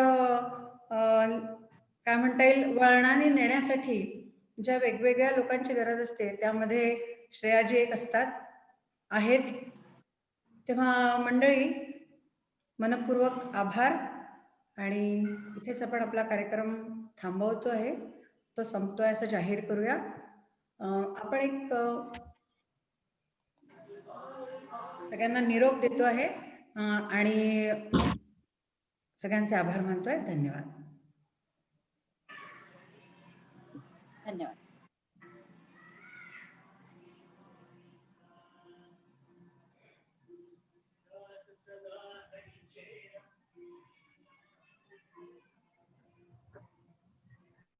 काय म्हणता येईल वळणाने नेण्यासाठी ज्या वेगवेगळ्या लोकांची गरज असते त्यामध्ये श्रेयाजी एक असतात, आहेत. तेव्हा मंडळी मनपूर्वक आभार. आणि इथेच आपण आपला कार्यक्रम थांबवतो आहे, तो संपतोय असं जाहीर करूया. आपण एक सगळ्यांना निरोप देतो आहे आणि सगळ्यांचे आभार मानतोय. धन्यवाद. धन्यवाद.